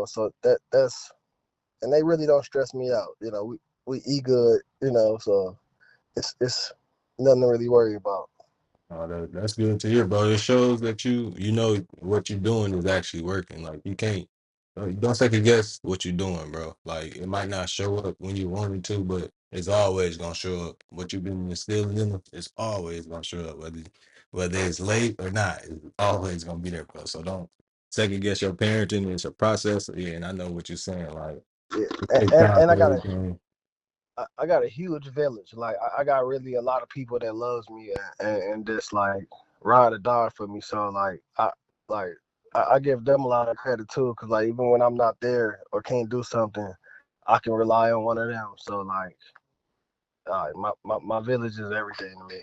so that's and they really don't stress me out. We eat good, so it's nothing to really worry about. that's good to hear, bro. It shows that you know what you're doing is actually working. Like you can't. Don't second guess what you're doing, bro. Like it might not show up when you want it to, but it's always gonna show up. What you've been instilling in them, it's always gonna show up, whether it's late or not. It's always gonna be there, bro. So don't second guess your parenting. It's a process. Yeah, and I know what you're saying. Like Yeah. it takes time And for everything. I got a huge village. Like I got really a lot of people that loves me and just like ride or die for me. So like I give them a lot of credit too, because like even when I'm not there or can't do something, I can rely on one of them. So like my village is everything to me.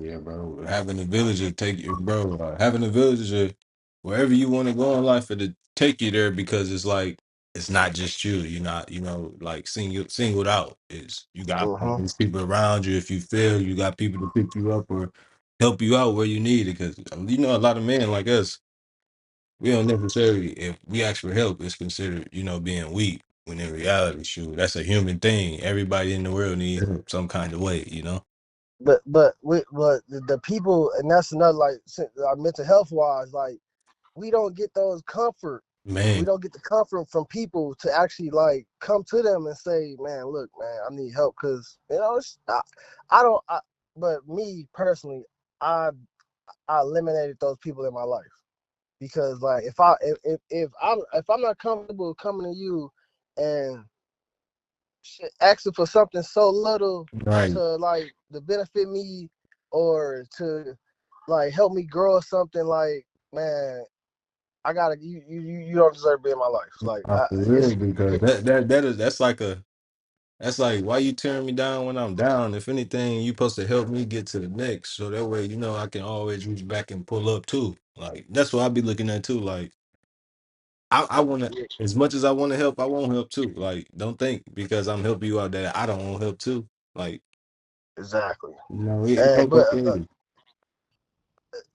Yeah, bro. Having a villager take you, bro. Having a villager wherever you want to go in life, it'll take you there because it's like it's not just you. You're not, like singled out. It's you got all Hmm. these people around you. If you fail, you got people to pick you up or help you out where you need it. Because a lot of men like us, we don't necessarily, if we ask for help, it's considered, being weak. When in reality, shoot, that's a human thing. Everybody in the world needs help some kind of way. But the people, and that's another like mental health wise, like we don't get those comfort. We Man, don't get the comfort from people to actually like come to them and say, "Man, look, man, I need help." Because I don't. But me personally, I I eliminated those people in my life because like if I'm not comfortable coming to you and asking for something so little right. to like to benefit me or to like help me grow or something, like, man, I gotta you don't deserve to be in my life. Like For real, because that's like why you tearing me down when I'm down. If anything, you supposed to help me get to the next, so that way I can always reach back and pull up too. Like that's what I be looking at too. Like I want to, as much as I want to help, I won't help too. Like don't think because I'm helping you out that I don't want help too. Like exactly. it And don't but go easy.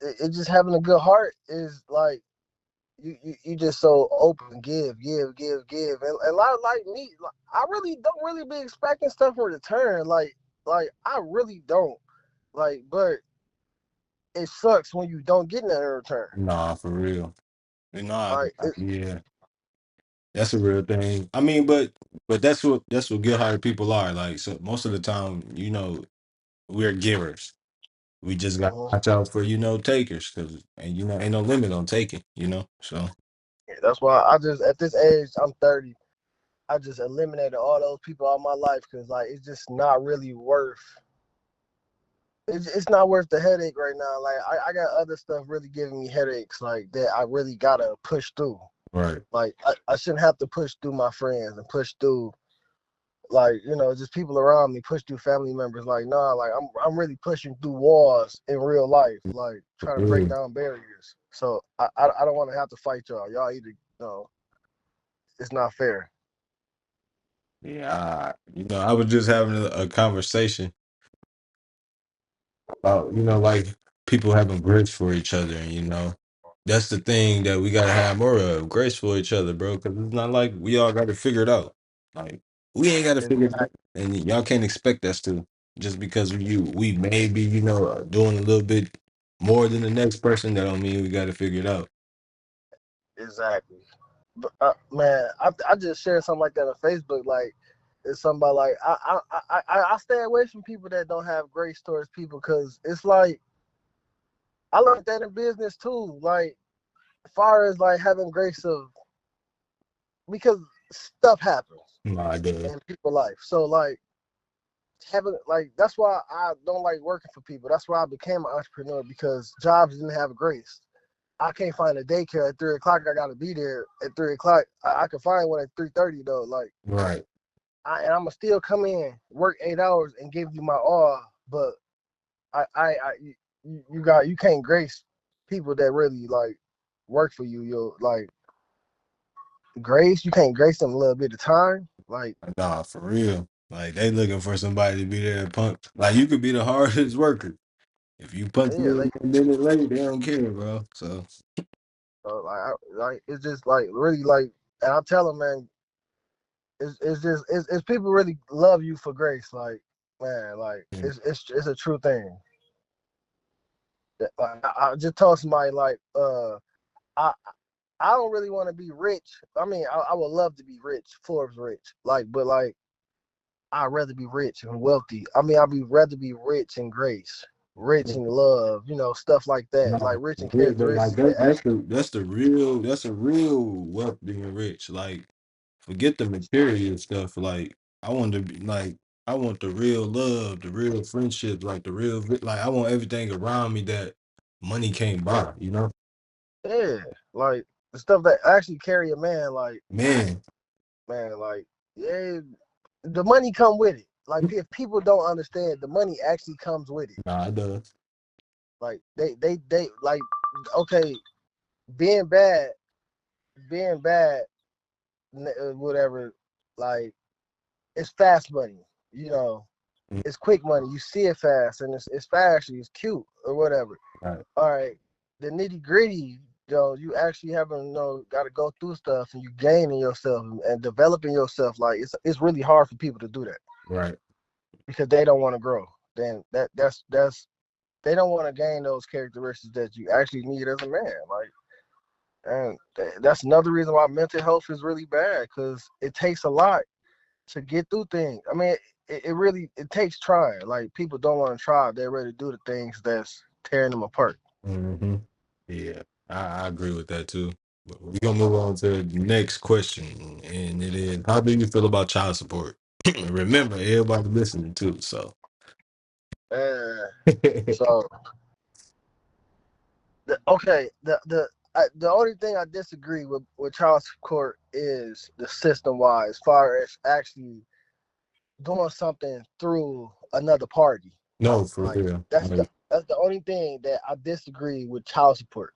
it just having a good heart is like you just so open, give, and a lot of like me, like, I really don't really be expecting stuff in return. Like I really don't. Like, but it sucks when you don't get that in return. Nah, for real. Like, Yeah, that's a real thing. I mean, but that's what good-hearted people are. Like so, most of the time, we're givers. We just got to mhm. watch out for takers, because and ain't no limit on taking. So That's why I just at this age, I'm 30. I just eliminated all those people out of my life because like it's just not really worth. It's not worth the headache right now. Like I got other stuff really giving me headaches like that. I really gotta push through. right, Like I shouldn't have to push through my friends and push through like just people around me, push through family members. Like nah, like I'm really pushing through walls in real life, like trying to break yeah, down barriers. So I don't want to have to fight y'all. Y'all either it's not fair. yeah. I was just having a conversation about like people having grace for each other, and that's the thing that we gotta have more of, grace for each other, bro. Because it's not like we all got to figure it out. Like we ain't got to figure it out, and y'all can't expect us to just because we may be doing a little bit more than the next person. That don't mean we got to figure it out. Exactly. But, man, I just shared something like that on Facebook. Like, it's something about like I stay away from people that don't have grace towards people because it's like I learned that in business too. Like, as far as like having grace of because stuff happens Nah, I do. in people's life. So like having like that's why I don't like working for people. That's why I became an entrepreneur because jobs didn't have grace. I can't find a daycare at 3 o'clock. I gotta be there at 3 o'clock. I can find one at 3:30 though. Like Right. and I'm gonna still come in, work 8 hours, and give you my all. But you can't grace people that really like work for you. You'll like grace. You can't grace them a little bit of time. Like Nah, for real. Like they looking for somebody to be there to punch. Like you could be the hardest worker. If you punch yeah, me a minute late, they don't care, bro. So like it's just like really like, and I tell them, man, it's just it's people really love you for grace. Like man, like yeah, it's a true thing. Like, I just told somebody like I I don't really want to be rich. I mean, I would love to be rich, Forbes rich, but I'd rather be rich and wealthy. I mean, I'd rather be rich in grace, rich in love, stuff like that, like No, rich in like characteristics that actually. that's the real wealth being rich. Like, forget the material stuff. Like, I want to be like, I want the real love, the real friendships, like the real, like I want everything around me that money can't buy. You know, Yeah, like the stuff that actually carry a man, man. yeah, the money come with it. Like if people don't understand, the money actually comes with it. Nah, it does. Like they like okay, being bad, being bad, whatever. Like it's fast money, you know. Mm, It's quick money. You see it fast, and it's flashy, it's cute or whatever. right, All right, the nitty gritty, you actually haven't, got to go through stuff, and you gaining yourself and developing yourself. Like it's really hard for people to do that right. because they don't want to grow. Then that's they don't want to gain those characteristics that you actually need as a man. Like, and that's another reason why mental health is really bad because it takes a lot to get through things. I mean, it really it takes trying. Like people don't want to try; they're ready to do the things that's tearing them apart. Hmm. Yeah, I agree with that too. But we're gonna move on to the next question, and it is: how do you feel about child support? Remember, everybody listening too. So, And so, the only thing I disagree with child support is the system wise, as far as actually doing something through another party. no, for Like real. that's the only thing that I disagree with child support.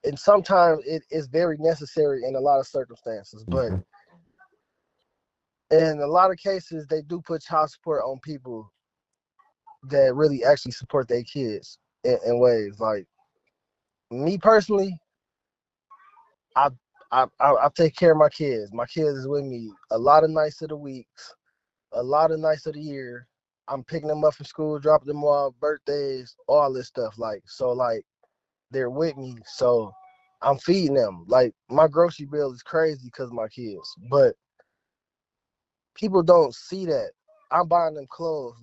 And sometimes it is very necessary in a lot of circumstances, but Mhm. in a lot of cases they do put child support on people that really actually support their kids in ways. Like me personally, I, I take care of my kids. My kids is with me a lot of nights of the weeks, a lot of nights of the year. I'm picking them up from school, dropping them off, birthdays, all this stuff. Like they're with me, so I'm feeding them. Like my grocery bill is crazy because of my kids, but people don't see that. I'm buying them clothes,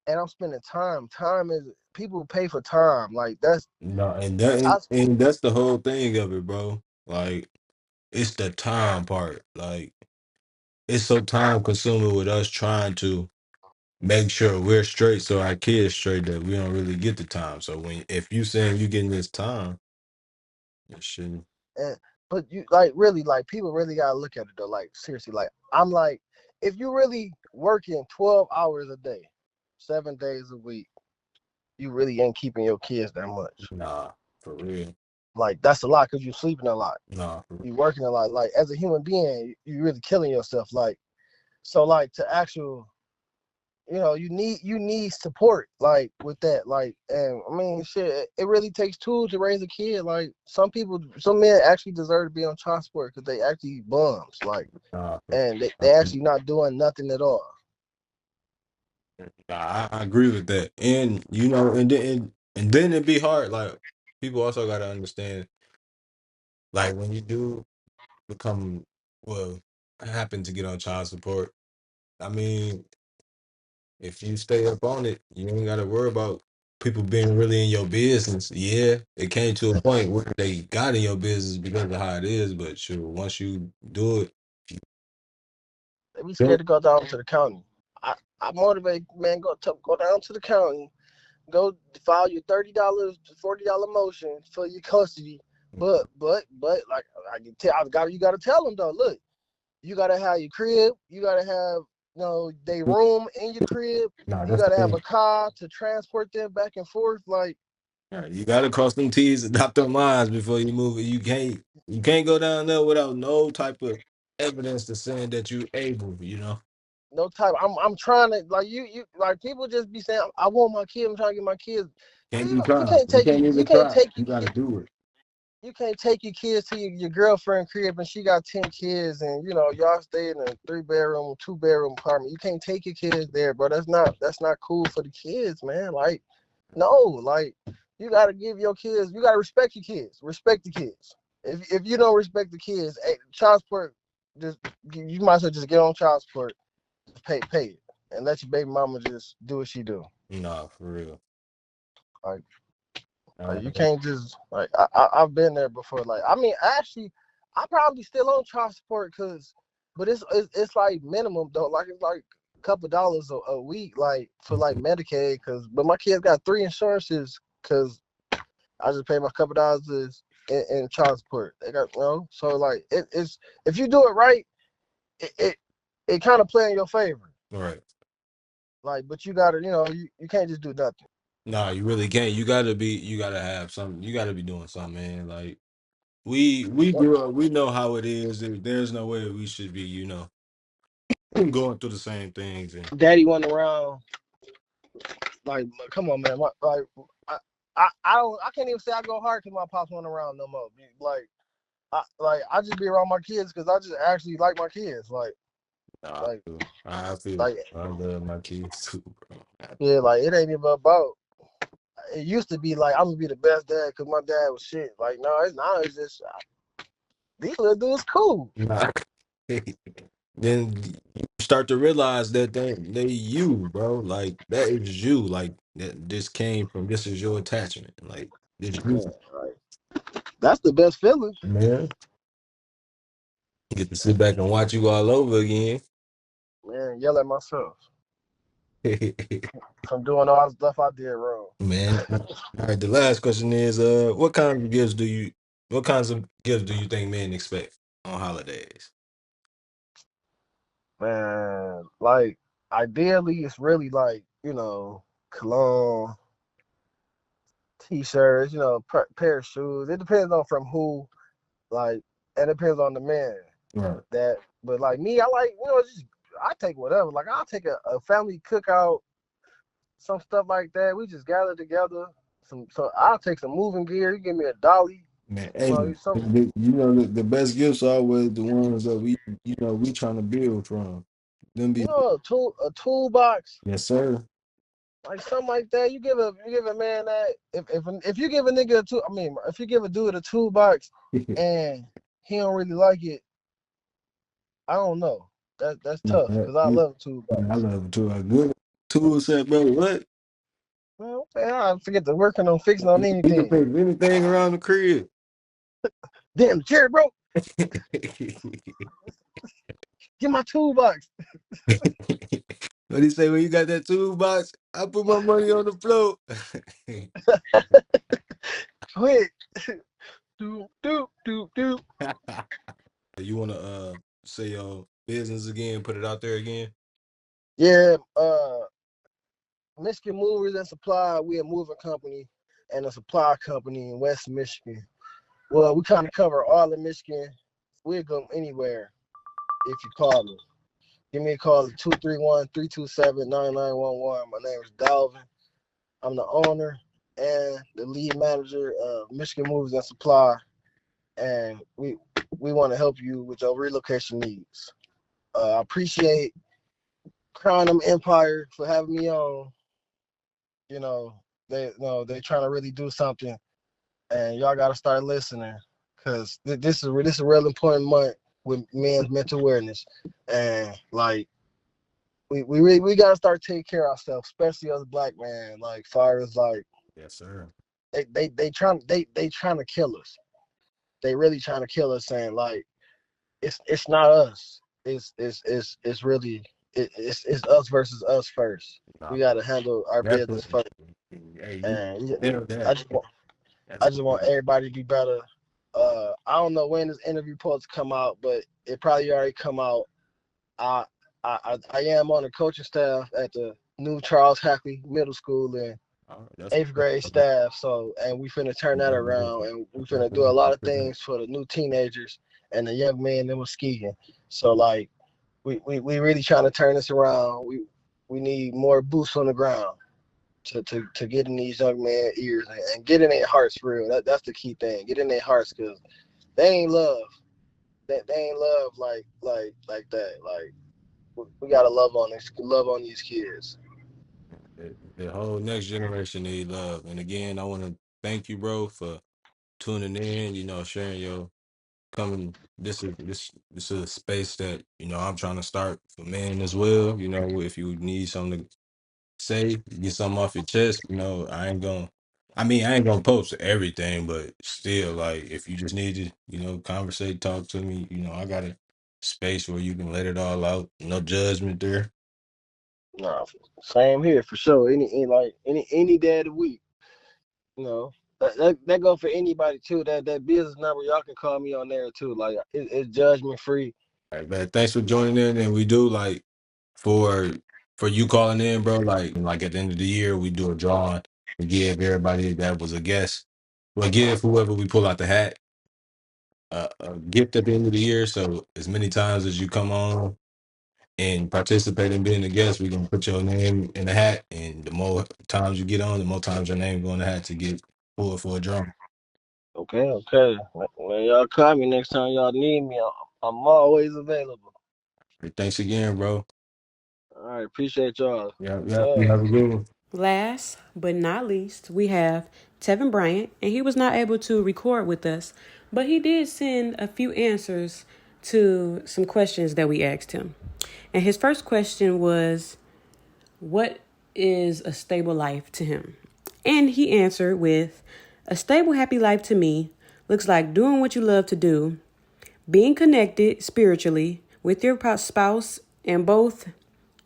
and I'm spending time. Time is people pay for time. Like that's No, and I that's the whole thing of it, bro. Like, it's the time part. Like, it's so time consuming with us trying to make sure we're straight, so our kids straight, that we don't really get the time. So if you saying you getting this time, it shouldn't. and but you like really like people really gotta look at it though. Like seriously, like I'm like, if you really working 12 hours a day, 7 days a week, you really ain't keeping your kids that much. Nah, for real. Like that's a lot because you're sleeping a lot. Nah, for real. You working a lot. Like as a human being, you really killing yourself. Like so like to actual you need support like with that like and I mean shit it really takes tools to raise a kid like some men actually deserve to be on child support because they actually bums like Nah, for and they real. actually not doing nothing at all. Nah, I agree with that. And and then it'd be hard. Like, people also gotta understand, like, when you do become, well, happen to get on child support, I mean, if you stay up on it, you ain't gotta worry about people being really in your business. Yeah, it came to a point where they got in your business because of how it is, but sure, once you do it, They be scared don't. to go down to the county. I motivate man go down to the county, go file your $30 $40 motion for your custody. But like I can tell you gotta tell them though, look, you gotta have your crib. You gotta have they room in your crib. Nah, You that's the gotta have thing. a car to transport them back and forth. Like Right, you gotta cross them T's and dot them lines before you move it. You can't go down there without no type of evidence to saying that you able, you know. no type. I'm trying to like you like people just be saying I want my kid. I'm trying to get my kids. Can't You be know, you trying. can't You take can't you even can't try. take You your gotta kid. do it. You can't take your kids to your girlfriend crib and she got 10 kids and y'all stay in a 3-bedroom, 2-bedroom apartment. You can't take your kids there, bro. That's not cool for the kids, man. Like, no, like you gotta give your kids. You gotta respect your kids. Respect the kids. If you don't respect the kids, child support, just you might as well just get on child support, pay it, and let your baby mama just do what she do. Nah, for real. Like, Uh, you can't just like I've been there before. Like I mean, actually, I probably still on child support but it's like minimum though. Like it's like a couple dollars a week, like for like Medicaid. But my kids got 3 insurances. Cause I just pay my couple dollars in child support. They got so like it's if you do it right, it kind of play in your favor. right. Like, but you gotta you can't just do nothing. Nah, you really can't. You gotta have something. You gotta be doing something, man. Like we grew up, we know how it is. There's no way we should be, going through the same things. And Daddy went around like, come on, man. Like, I can't even say I go hard because my pops went around no more. I just be around my kids because I just actually like my kids. nah, Like, I feel like, I love my kids too, bro. yeah, like it ain't even about. It used to be like I'm gonna be the best dad because my dad was shit. Like, no, it's not. It's just these little dudes cool. Nah. Then you start to realize that they you, bro. Like that is you. Like that this came from this is your attachment. Like this you, Yeah, like that's the best feeling. man. You get to sit back and watch you all over again. Man, yell at myself from doing all the stuff I did wrong. Man. All right, the last question is what kinds of gifts do you think men expect on holidays? Man, like ideally, it's really like cologne, t-shirts, pair of shoes. It depends on from who, like, and it depends on the man. Right. But like me, I like just I take whatever. Like I'll take a family cookout, some stuff like that. We just gather together. So I'll take some moving gear. You give me a dolly, Man, hey, some the best gifts are always the ones that we trying to build from. Them be a toolbox, yes, sir. like something like that. You give a man that if you give a nigga if you give a dude a toolbox and he don't really like it, I don't know. That's Nah, tough because I love toolbox. I love it too. A good tool set, bro. What? Well, man, I forget to working on fixing on You can anything. fix anything around the crib. Damn, the chair broke. Get my toolbox. What do you say when you got that toolbox? I put my money on the floor. Quick. Do do do do. You wanna say your business again, put it out there again? Yeah, Michigan Movers and Supply. We a moving company and a supply company in West Michigan. Well, we kind of cover all of Michigan. We'll go anywhere if you call me. Give me a call at 231-327-9911. My name is Dalvin. I'm the owner and the lead manager of Michigan Movers and Supply. And we want to help you with your relocation needs. I appreciate Crown Empire for having me on. You know, they trying to really do something, and y'all got to start listening because this is a real important month with men's mental awareness, and like we got to start taking care of ourselves, especially as a black man. Like far as like Yes, sir. they trying to kill us. They really trying to kill us, saying like it's not us. It's really it's us versus us first. Nah, We got to handle our that's business what. first, Hey, you and nailed I that. just want That's I just want everybody to be better. I don't know when this interview supposed to come out, but it probably already come out. I I am on the coaching staff at the new Charles Hackley Middle School and that's eighth grade staff. So and we finna turn that around and we finna do a lot of things for the new teenagers and the young men in Muskegon. So like we really trying to turn this around. We need more boots on the ground to get in these young men ears and get in their hearts for real. That's the key thing. Get in their hearts because they ain't love. They ain't love like that. Like we gotta love on these kids. the whole next generation need love. And again, I want to thank you, bro, for tuning in. Sharing your coming. This is a space that I'm trying to start for men as well. If you need something to say, get something off your chest. I ain't gonna post everything, but still, like, if you just need to, conversate, talk to me. I got a space where you can let it all out. No judgment there. Nah, same here for sure. Any day of the week, you know. That go for anybody too. That business number, y'all can call me on there too. Like it's judgment free. All right, man. Thanks for joining in, and we do like for you calling in, bro. Like at the end of the year, we do a drawing. We give everybody that was a guest. We'll give whoever we pull out the hat a gift at the end of the year. So as many times as you come on and participate in being a guest, we can put your name in the hat. And the more times you get on, the more times your name go in the hat to get pulled for a drum. Okay, okay. When y'all call me next time y'all need me, I'm always available. Thanks again, bro. All right, appreciate y'all. Yeah, yeah. You Yeah. have a good one. Last but not least, we have Tevin Bryant, and he was not able to record with us, but he did send a few answers to some questions that we asked him. And his first question was, what is a stable life to him? And he answered with, a stable, happy life to me looks like doing what you love to do, being connected spiritually with your spouse, and both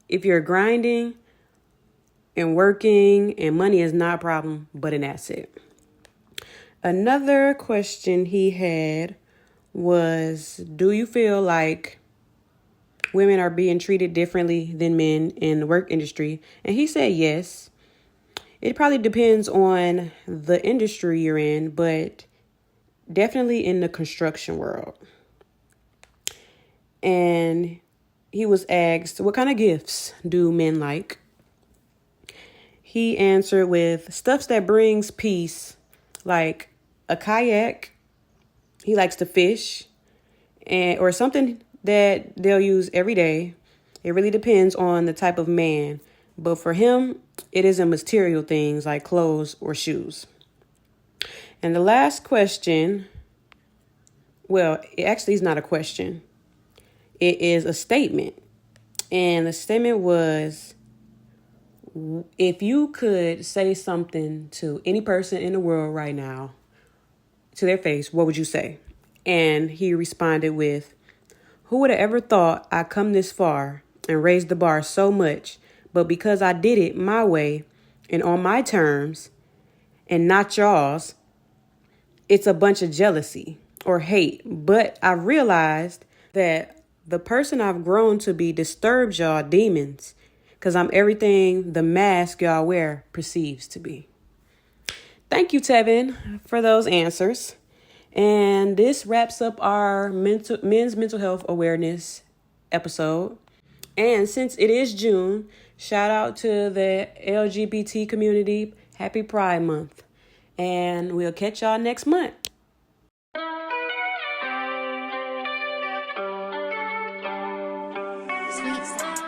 if you're grinding and working and money is not a problem, but an asset. Another question he had was, do you feel like women are being treated differently than men in the work industry? And he said yes. It probably depends on the industry you're in, but definitely in the construction world. And he was asked, what kind of gifts do men like? He answered with stuff that brings peace, like a kayak. He likes to fish, and or something that they'll use every day. It really depends on the type of man. But for him, it isn't material things like clothes or shoes. And the last question, well, it actually is not a question. It is a statement. And the statement was, if you could say something to any person in the world right now, to their face, what would you say? And he responded with, who would have ever thought I'd come this far and raised the bar so much, but because I did it my way and on my terms and not y'all's, it's a bunch of jealousy or hate. But I realized that the person I've grown to be disturbs y'all demons because I'm everything the mask y'all wear perceives to be. Thank you, Tevin, for those answers. And this wraps up our men's mental health awareness episode. And since it is June, shout out to the LGBT community. Happy Pride Month. And we'll catch y'all next month. Sweet.